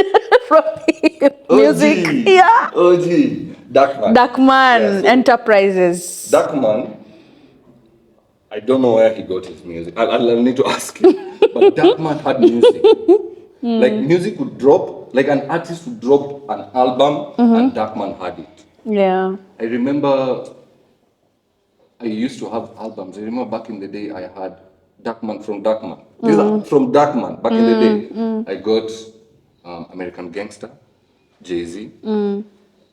from him music. OG, Yeah. OG, Darkman. Darkman Yeah, so Enterprises. Darkman, I don't know where he got his music. I'll need to ask him. But Darkman had music. Like music would drop, like an artist would drop an album, and Darkman had it. Yeah. I remember I used to have albums. I remember back in the day I had Darkman from Darkman. These are from Darkman back in the day. I got American Gangster, Jay-Z.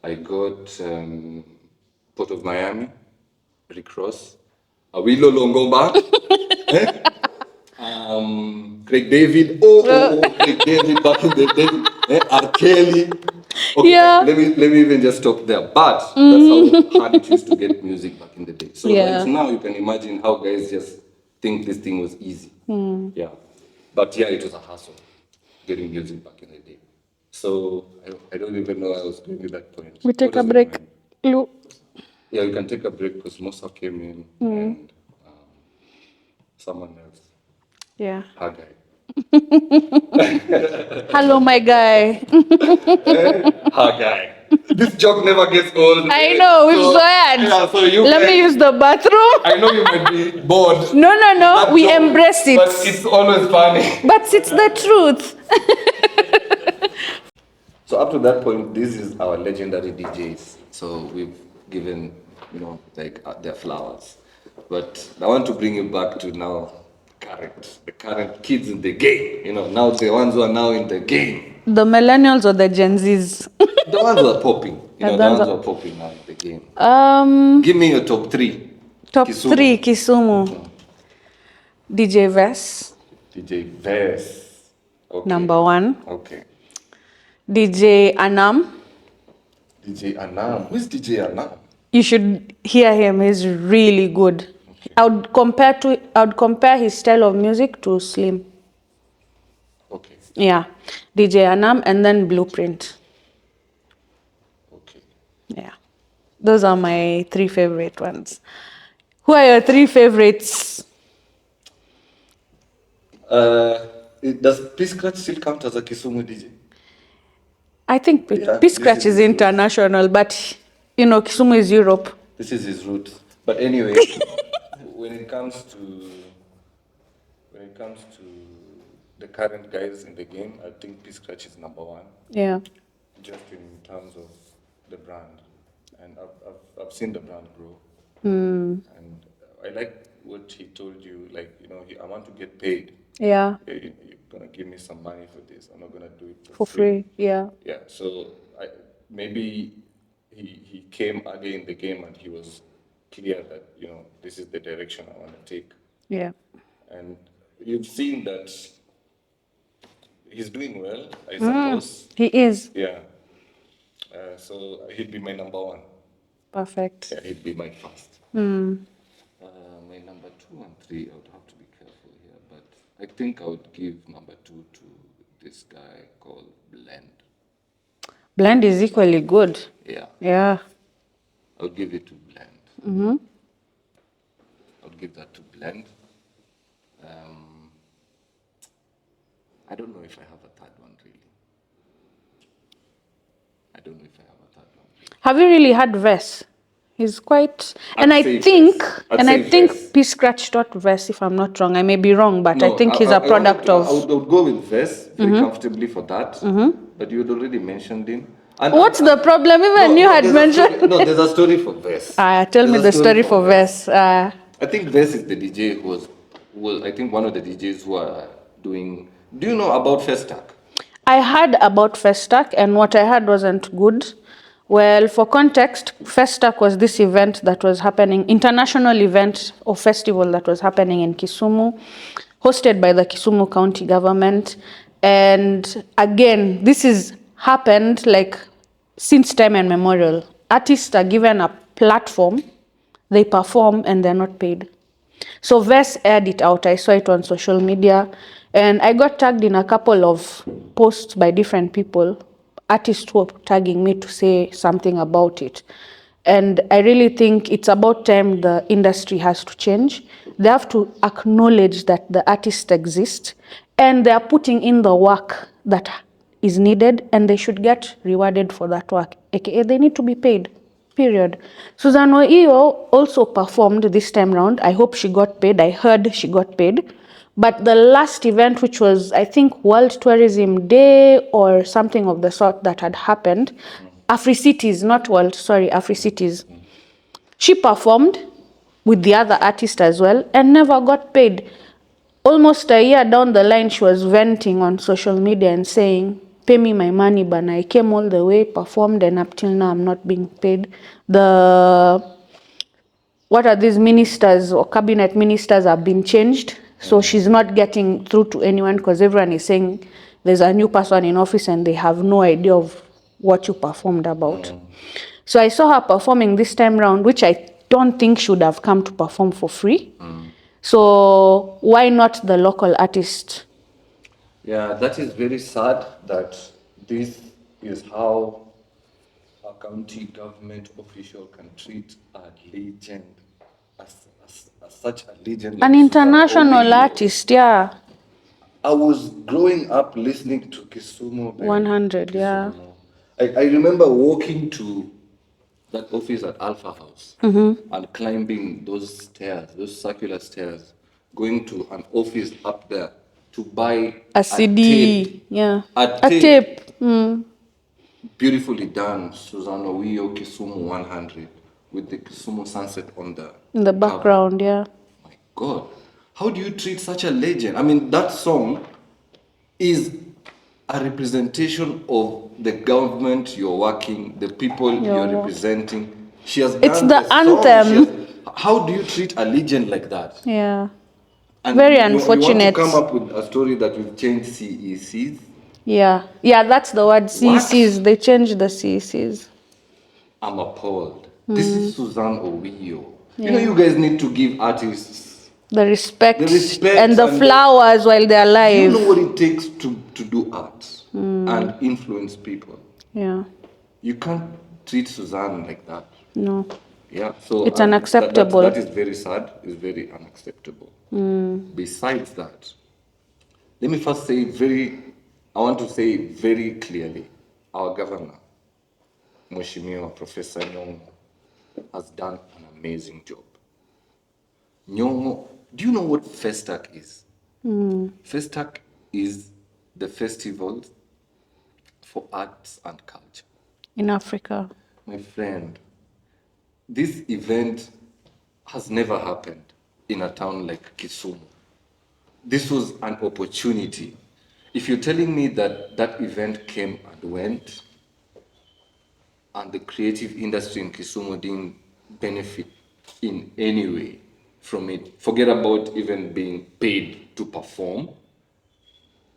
I got Port of Miami, Rick Ross, Awilo Longomba, Craig David. Craig David back in the day, R. Kelly. Okay, Yeah. let me even just stop there. But that's how hard it used to get music back in the day. So right now you can imagine how guys just think this thing was easy. Yeah. But yeah, it was a hassle getting music back in the day. So I don't even know I was going with that point. We take What a was break. it, Lu. Yeah, we can take a break because Musa came in and someone else. Yeah. Her guy. Hello, my guy. Her guy. This joke never gets old. I know, we've sweared. Yeah, so you Let me use the bathroom. I know you might be bored. No, That we joke, embrace it. But it's always funny. But it's the truth. So up to that point, this is our legendary DJs. So we've given, their flowers. But I want to bring you back to now the current kids in the game. Now the ones who are now in the game. The millennials or the Gen Zs? The ones who are popping. Yeah, The the ones ones who are popping now in the game. Um, Give me your top three. top Kisumu. 3 Kisumu. DJ Vess, DJ Vess. Okay. number 1. Okay. DJ Anam. DJ Anam. Who's DJ Anam? You should hear him. He's really good. Okay. I would compare his style of music to Slim. Okay. Yeah. DJ Anam and then Blueprint. Okay. Yeah. Those are my 3 favorite ones. Who are your 3 favorites? Does P-Scratch still count as a Kisumu DJ? I think Yeah, P-Scratch this is is his international, but Kisumu is Europe. This is his route. But anyway, when it comes to the current guys in the game, I think P-Scratch is number 1. Yeah. Just in terms of the brand, and I've seen the brand grow, and I like what he told you. Like I want to get paid. Yeah. You're gonna give me some money for this. I'm not gonna do it For free. Yeah. Yeah. So maybe he came early in the game and he was clear that this is the direction I want to take, Yeah. and you've seen that he's doing well, I suppose. He is. Yeah. So he'd be my number 1. Perfect. Yeah, he'd be my first. My number 2 and 3, I would have to be careful here, but I think I would give number 2 to this guy called Blend. Blend is equally good. Yeah, Yeah. I would give it to Blend. I would give that to Blend. I don't know if I have a third one, really. I don't know if I have a third one. Have you really had Vess? He's quite, I'd and I say think, Vess. I'd and I say think Vess. P Scratch taught Vess, if I'm not wrong. I may be wrong, but I No, think he's a product I of. would go with Vess very comfortably for that. But you had already mentioned him. What's the problem? Even you had there's a story. mentioned. No, there's a story for Vess. Tell me There's a the story for Vess. I think Vess is the DJ who was I think one of the DJs who are doing. Do you know about Festac? I heard about Festac, and what I heard wasn't good. Well, for context, Festac was this event that was happening, international event or festival that was happening in Kisumu, hosted by the Kisumu County government. And again, this is happened like since time immemorial. Artists are given a platform, they perform, and they're not paid. So Vess aired it out. I saw it on social media, and I got tagged in a couple of posts by different people. Artists were tagging me to say something about it. And I really think it's about time the industry has to change. They have to acknowledge that the artists exist and they are putting in the work that is needed, and they should get rewarded for that work. AKA, they need to be paid. Period. Susan Oio also performed this time round. I hope she got paid. I heard she got paid. But the last event, which was, I think, World Tourism Day or something of the sort that had happened, Afri-Cities, not World, sorry, Afri-Cities. She performed with the other artist as well and never got paid. Almost a year down the line, she was venting on social media and saying, pay me my money, but I came all the way, performed, and up till now I'm not being paid. What are these ministers or cabinet ministers have been changed, so she's not getting through to anyone because everyone is saying there's a new person in office and they have no idea of what you performed about. So I saw her performing this time round, which I don't think should have come to perform for free. So why not the local artist? Yeah, that is very sad that this is how a county government official can treat a legend as such a legend. An Like international Susan Owiyo. artist, yeah. I was growing up listening to Kisumu. 100, yeah. I remember walking to that office at Alpha House and climbing those stairs, those circular stairs, going to an office up there to buy A CD, tape. yeah. A A tape. tape. Beautifully done, Susan Owiyo, Kisumu 100, with the Kisumu sunset on the In the cover. background, yeah. My God, how do you treat such a legend? I mean, that song is a representation of the government you're working, the people you're representing. She has done It's the song. anthem. How do you treat a legend like that? Yeah. And Very you want to unfortunate. come up with a story that will change CECs? Yeah. Yeah, that's the word. CECs. They changed the CECs. I'm appalled. This is Susan Owiyo. You know, you guys need to give artists The respect, the respect and the flowers while they're alive. you know what it takes to do art and influence people. Yeah. You can't treat Suzanne like that. No. Yeah, so It's unacceptable. That is very sad. It's very unacceptable. Besides that, let me first say I want to say very clearly, our governor, Mheshimiwa Professor Nyong'o, has done an amazing job. Nyong'o, do you know what Festac is? Festac is the festival for arts and culture. In Africa. My friend, this event has never happened in a town like Kisumu. This was an opportunity. If you're telling me that that event came and went, and the creative industry in Kisumu didn't benefit in any way from it, forget about even being paid to perform,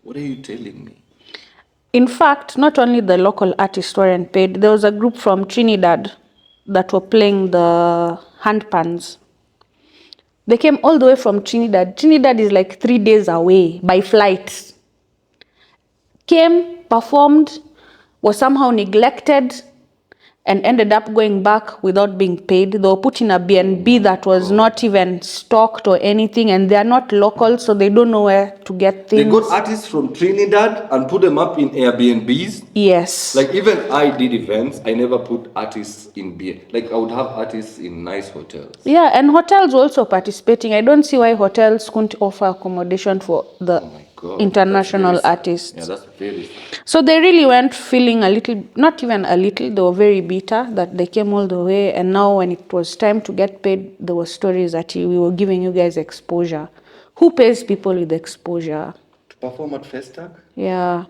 what are you telling me? In fact, not only the local artists weren't paid, there was a group from Trinidad that were playing the handpans. They came all the way from Trinidad. Trinidad is like 3 days away by flight. Came, performed, was somehow neglected, and ended up going back without being paid. They were put in a B&B that was not even stocked or anything, and they are not local, so they don't know where to get They things. got artists from Trinidad and put them up in Airbnbs. Yes. Like even I did events, I never put artists in like I would have artists in nice hotels. Yeah, and hotels also participating. I don't see why hotels couldn't offer accommodation for the Oh my God, international that's very sad. artists. Yeah, that's very sad. So they really went feeling a little, not even a little, they were very bitter that they came all the way. And now when it was time to get paid, there were stories that we were giving you guys exposure. Who pays people with exposure? To perform at Festac? Yeah.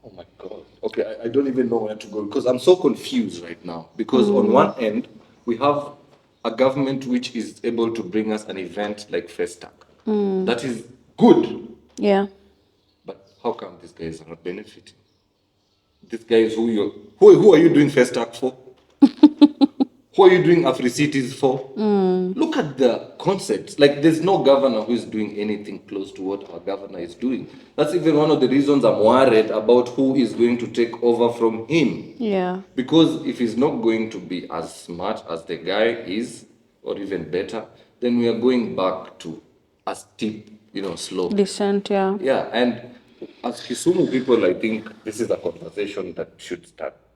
Oh my God. Okay, I don't even know where to go because I'm so confused right now. Because on one end, we have a government which is able to bring us an event like Festac. That is good. Yeah. But how come these guys are not benefiting? These guys who are you doing Festac for? Who are you doing Africities for? Look at the concepts. Like, there's no governor who is doing anything close to what our governor is doing. That's even one of the reasons I'm worried about who is going to take over from him. Yeah. Because if he's not going to be as smart as the guy is, or even better, then we are going back to a steep, slope. Decent, yeah. Yeah, and as Kisumu people, I think this is a conversation that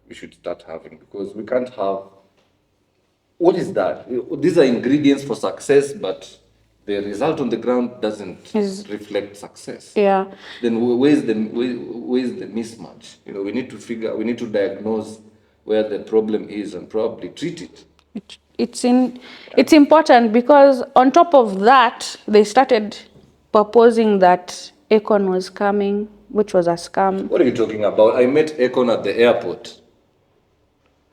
we should start having because we can't have. What is that? These are ingredients for success, but the result on the ground doesn't reflect success. Yeah. Then where's the mismatch? We need to diagnose where the problem is and probably treat it. It's important because on top of that, they started proposing that Akon was coming, which was a scam. What are you talking about? I met Akon at the airport.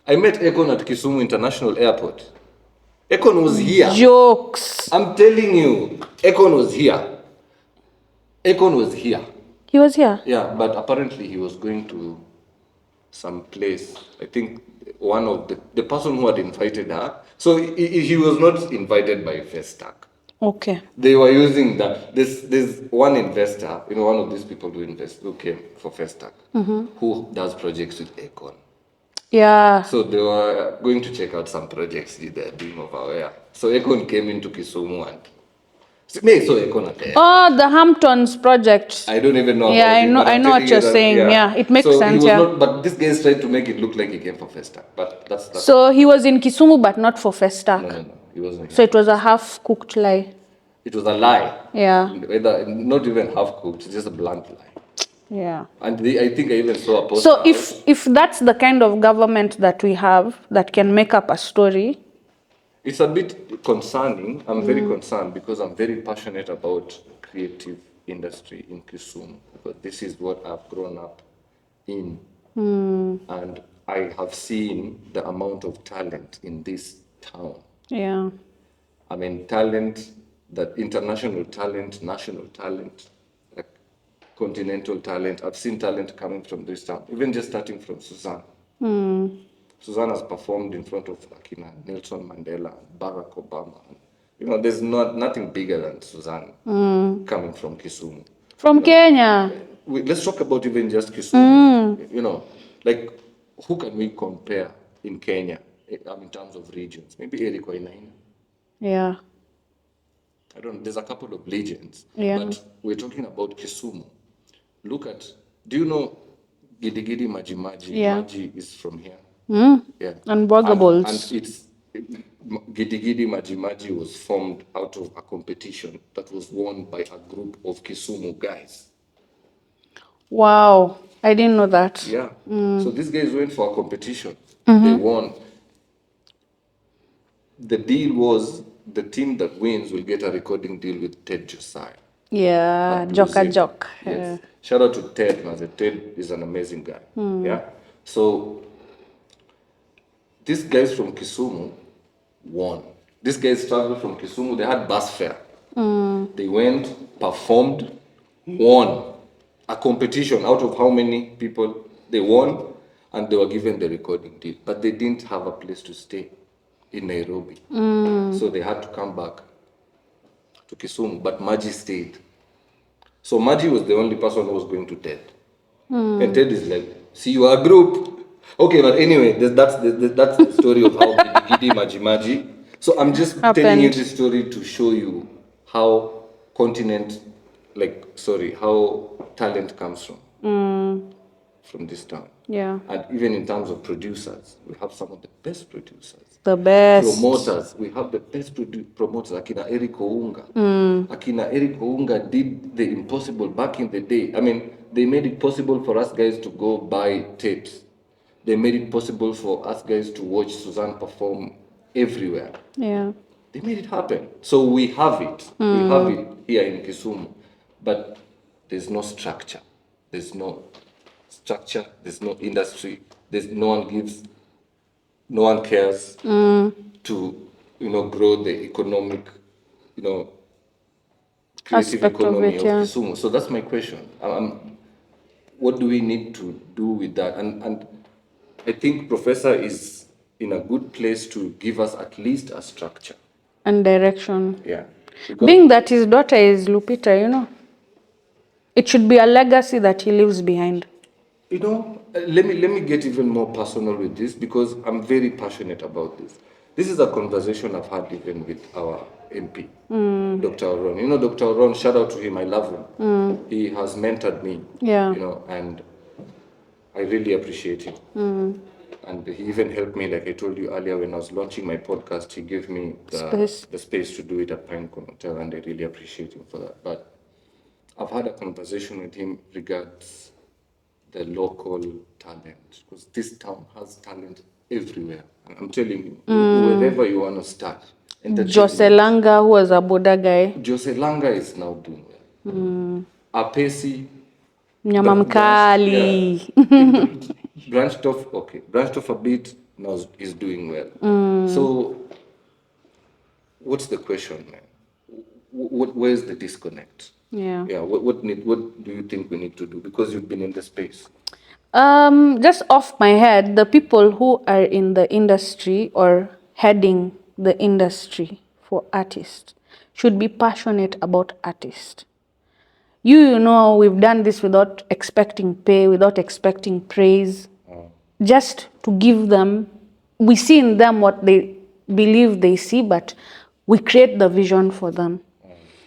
I met Akon at Kisumu International Airport. Akon was here. Jokes. I'm telling you, Akon was here. Akon was here. He was here? Yeah, but apparently he was going to some place. I think one of the person who had invited her. So he was not invited by Festac. Okay. They were using that. There's one investor, one of these people who came for Festac, who does projects with Akon. Yeah. So they were going to check out some projects they're doing over there. So Akon came into Kisumu and Oh, the Hamptons project. I don't even know. Yeah, about I know what you're saying. Yeah, it makes so sense. He was Yeah. not, but this guy tried to make it look like he came for Festa. But that's So he was in Kisumu, but not for Festac. no, he wasn't. So it was a half-cooked lie. It was a lie. Yeah. Not even half cooked, just a blunt lie. Yeah. And I think I even saw a post. So if that's the kind of government that we have that can make up a story, it's a bit concerning. I'm very concerned because I'm very passionate about creative industry in Kisumu because this is what I've grown up in. And I have seen the amount of talent in this town. yeah. I mean, talent, that international talent, national talent, like continental talent. I've seen talent coming from this town, even just starting from Suzanne. Suzanne has performed in front of Akina, Nelson Mandela, Barack Obama. There's nothing bigger than Suzanne coming from Kisumu. From Kenya. Let's talk about even just Kisumu. Like, who can we compare in Kenya in terms of regions? Maybe Eric Wainaina. Yeah. I don't know. There's a couple of legends. Yeah. But we're talking about Kisumu. Look at, do you know Gidi Gidi Maji Maji? Yeah. Maji is from here. Yeah. Unburgables. And it's Gidi Gidi Maji Maji was formed out of a competition that was won by a group of Kisumu guys. Wow. I didn't know that. Yeah. So these guys went for a competition. They won. The deal was the team that wins will get a recording deal with Ted Josiah. Yeah. at Joka Bluezy. joke. Yes. Shout out to Ted, man. Ted is an amazing guy. Yeah. So these guys from Kisumu won. These guys traveled from Kisumu. They had bus fare. They went, performed, won a competition. Out of how many people they won, and they were given the recording deal. But they didn't have a place to stay in Nairobi, so they had to come back to Kisumu. But Maji stayed. So Maji was the only person who was going to Ted. And Ted is like, see, you are a group. Okay, but anyway, that's the story of how Gidi Maji Maji. So I'm just telling you Happened. this story to show you how how talent comes from this town. Yeah. And even in terms of producers, we have some of the best producers. The best. Promoters, we have the best promoters. Akina Eric Ounga. Akina Eric Ounga did the impossible back in the day. I mean, they made it possible for us guys to go buy tapes. They made it possible for us guys to watch Suzanne perform everywhere. Yeah. They made it happen. So we have it. We have it here in Kisumu. But there's no structure. There's no structure. There's no industry. There's no one cares to, grow the economic, creative Aspect of economy it, of yeah. Kisumu. So that's my question. What do we need to do with that? And I think Professor is in a good place to give us at least a structure. And direction. Yeah. Being that his daughter is Lupita, it should be a legacy that he leaves behind. Let me get even more personal with this because I'm very passionate about this. This is a conversation I've had even with our MP, Dr. Oron. Dr. Oron, shout out to him. I love him. He has mentored me. Yeah. And I really appreciate him. And he even helped me, like I told you earlier, when I was launching my podcast, he gave me the space to do it at Pinecone Hotel, and I really appreciate him for that. But I've had a conversation with him regards the local talent, because this town has talent everywhere. And I'm telling you, wherever you want to start. Jose Langa, who was a Buddha guy. Jose Langa is now doing well. Apesi, Mnyama mkali. branched off a bit, now is doing well. So, what's the question, man? Where's the disconnect? Yeah. Yeah. What do you think we need to do? Because you've been in the space. Just off my head, the people who are in the industry or heading the industry for artists should be passionate about artists. We've done this without expecting pay, without expecting praise, just to give them, we see in them what they believe they see, but we create the vision for them.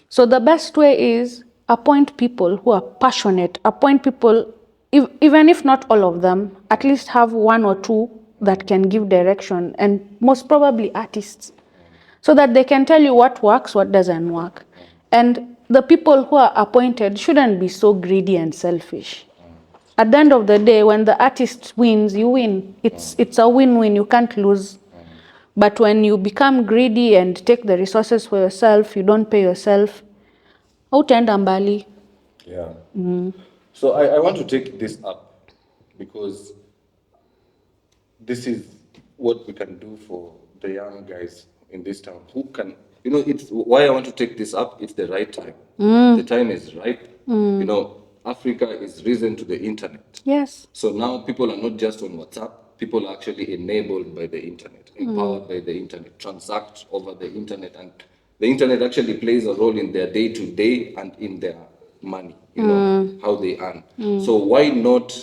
So the best way is appoint people who are passionate, appoint people, even if not all of them, at least have one or two that can give direction, and most probably artists, so that they can tell you what works, what doesn't work. And the people who are appointed shouldn't be so greedy and selfish. At the end of the day, when the artist wins, you win. It's a win-win, you can't lose. But when you become greedy and take the resources for yourself, you don't pay yourself, hautaenda mbali. Yeah. So I want to take this up because this is what we can do for the young guys in this town who can, it's why I want to take this up. It's the right time. The time is right. Africa is risen to the internet. Yes. So now people are not just on WhatsApp. People are actually enabled by the internet, empowered by the internet, transact over the internet, and the internet actually plays a role in their day-to-day and in their money, how they earn. So why not,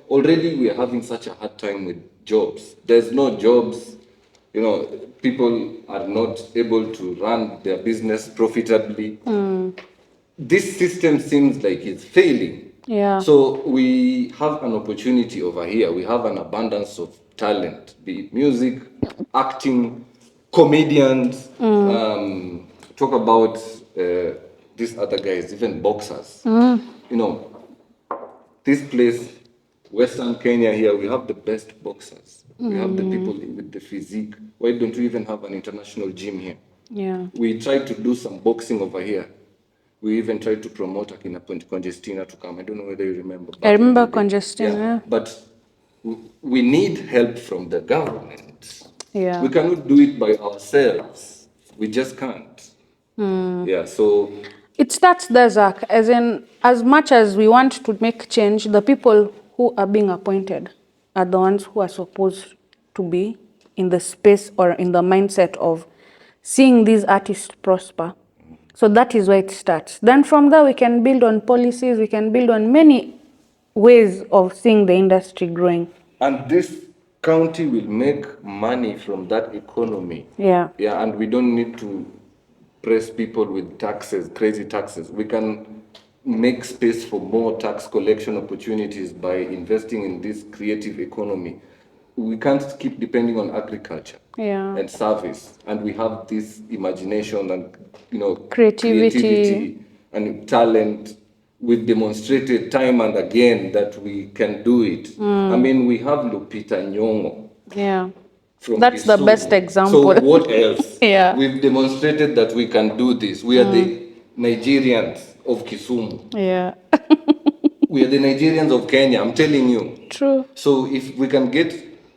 already we are having such a hard time with jobs. There's no jobs, people are not able to run their business profitably. This system seems like it's failing. Yeah. So we have an opportunity over here. We have an abundance of talent, be it music, acting, comedians. Talk about these other guys, even boxers. This place, Western Kenya here, we have the best boxers. We have the people with the physique. Why don't we even have an international gym here? Yeah. We tried to do some boxing over here. We even tried to promote Akina Congestina to come. I don't know whether you remember. I remember Congestina. Yeah. But we need help from the government. Yeah. We cannot do it by ourselves. We just can't. Yeah, so... It starts there, Zach, as much as we want to make change, the people who are being appointed are the ones who are supposed to be in the space or in the mindset of seeing these artists prosper. So that is where it starts. Then from there, we can build on policies, we can build on many ways of seeing the industry growing. And this county will make money from that economy. Yeah. Yeah, and we don't need to press people with taxes, crazy taxes. We can make space for more tax collection opportunities by investing in this creative economy. We can't keep depending on agriculture Yeah. and service, and we have this imagination and Creativity. and talent. We've demonstrated time and again that we can do it. I mean, we have Lupita Nyong'o Yeah. from That's the best Kisumu. example. So what else? Yeah. We've demonstrated that we can do this. We are the Nigerians of Kisumu. Yeah. We are the Nigerians of Kenya, I'm telling you. True. So if we can get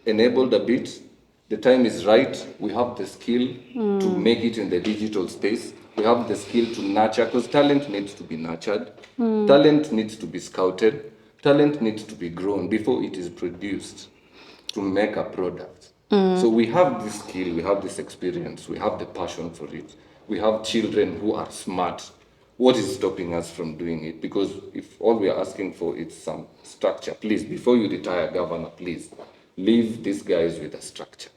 enabled a bit, the time is right. We have the skill to make it in the digital space. We have the skill to nurture, because talent needs to be nurtured. Talent needs to be scouted. Talent needs to be grown before it is produced to make a product. So we have this skill, we have this experience, we have the passion for it. We have children who are smart. What is stopping us from doing it? Because if all we are asking for is some structure, please, before you retire, Governor, please, leave these guys with a structure.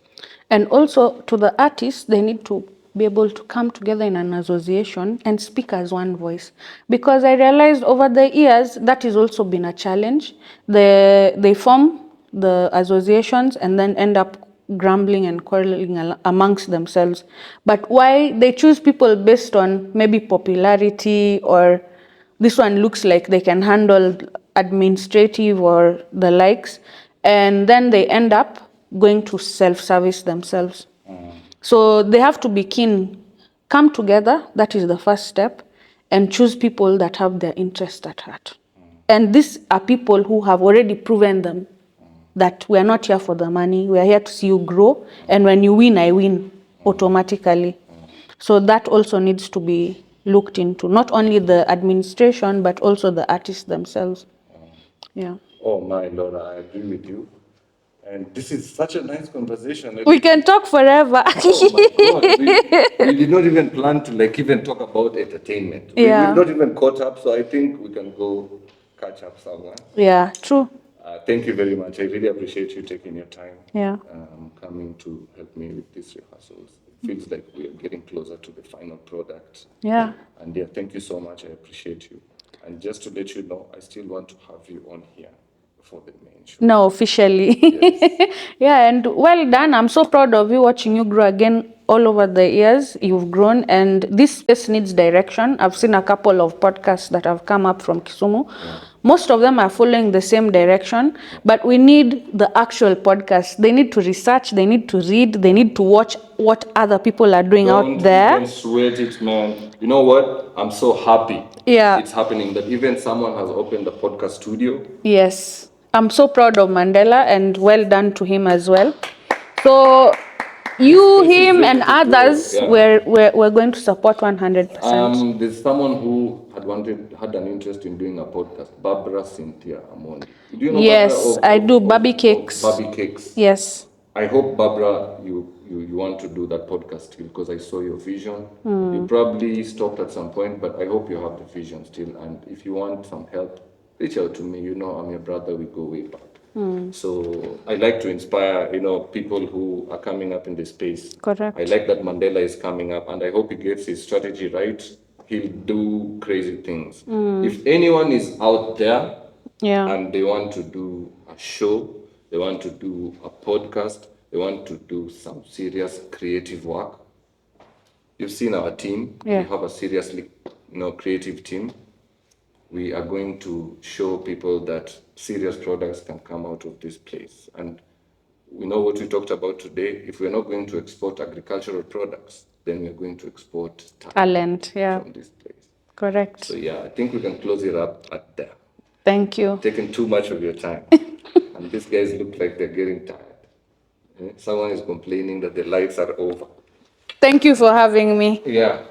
And also to the artists, they need to be able to come together in an association and speak as one voice. Because I realized over the years that has also been a challenge. They form the associations and then end up grumbling and quarreling amongst themselves. But why they choose people based on maybe popularity, or this one looks like they can handle administrative or the likes, and then they end up going to self-service themselves. So they have to be keen, come together, that is the first step, and choose people that have their interest at heart. And these are people who have already proven them that we are not here for the money, we are here to see you grow, and when you win, I win automatically. So that also needs to be looked into, not only the administration, but also the artists themselves. Yeah. Oh my Lord, I agree with you. And this is such a nice conversation. We can talk forever. Oh my God, we did not even plan to even talk about entertainment. Yeah. We've not even caught up, so I think we can go catch up somewhere. Yeah, true. Thank you very much. I really appreciate you taking your time. Yeah. Coming to help me with these rehearsals. It feels like we are getting closer to the final product. Yeah. And yeah, thank you so much. I appreciate you. And just to let you know, I still want to have you on here for the main show. No, officially. Yes. Yeah, and well done. I'm so proud of you, watching you grow again all over the years. You've grown, and this space needs direction. I've seen a couple of podcasts that have come up from Kisumu. Most of them are following the same direction, but we need the actual podcast. They need to research, they need to read, they need to watch what other people are doing out there. Don't even sweat it, man. You know what? I'm so happy. Yeah. It's happening that even someone has opened a podcast studio. Yes. I'm so proud of Mandela, and well done to him as well. So you, This space is him, ready and to grow. others, Yeah. we're going to support 100%. There's someone who had an interest in doing a podcast, Barbara Cynthia Amondi. Do you know Yes, Barbara I do. Barbie Cakes. Barbie Cakes? Yes. I hope, Barbara, you want to do that podcast still, because I saw your vision. You probably stopped at some point, but I hope you have the vision still. And if you want some help, reach out to me. You know, I'm your brother. We go way back. So I like to inspire, people who are coming up in the space. Correct. I like that Mandela is coming up, and I hope he gets his strategy right. He'll do crazy things. If anyone is out there Yeah. and they want to do a show, they want to do a podcast, they want to do some serious creative work. You've seen our team. Yeah. We have a seriously, creative team. We are going to show people that serious products can come out of this place. And we know what we talked about today. If we're not going to export agricultural products, then we're going to export Talent. Yeah. from this place. Correct. So yeah, I think we can close it up at there. Thank you. Taking too much of your time. And these guys look like they're getting tired. Someone is complaining that the lights are over. Thank you for having me. Yeah.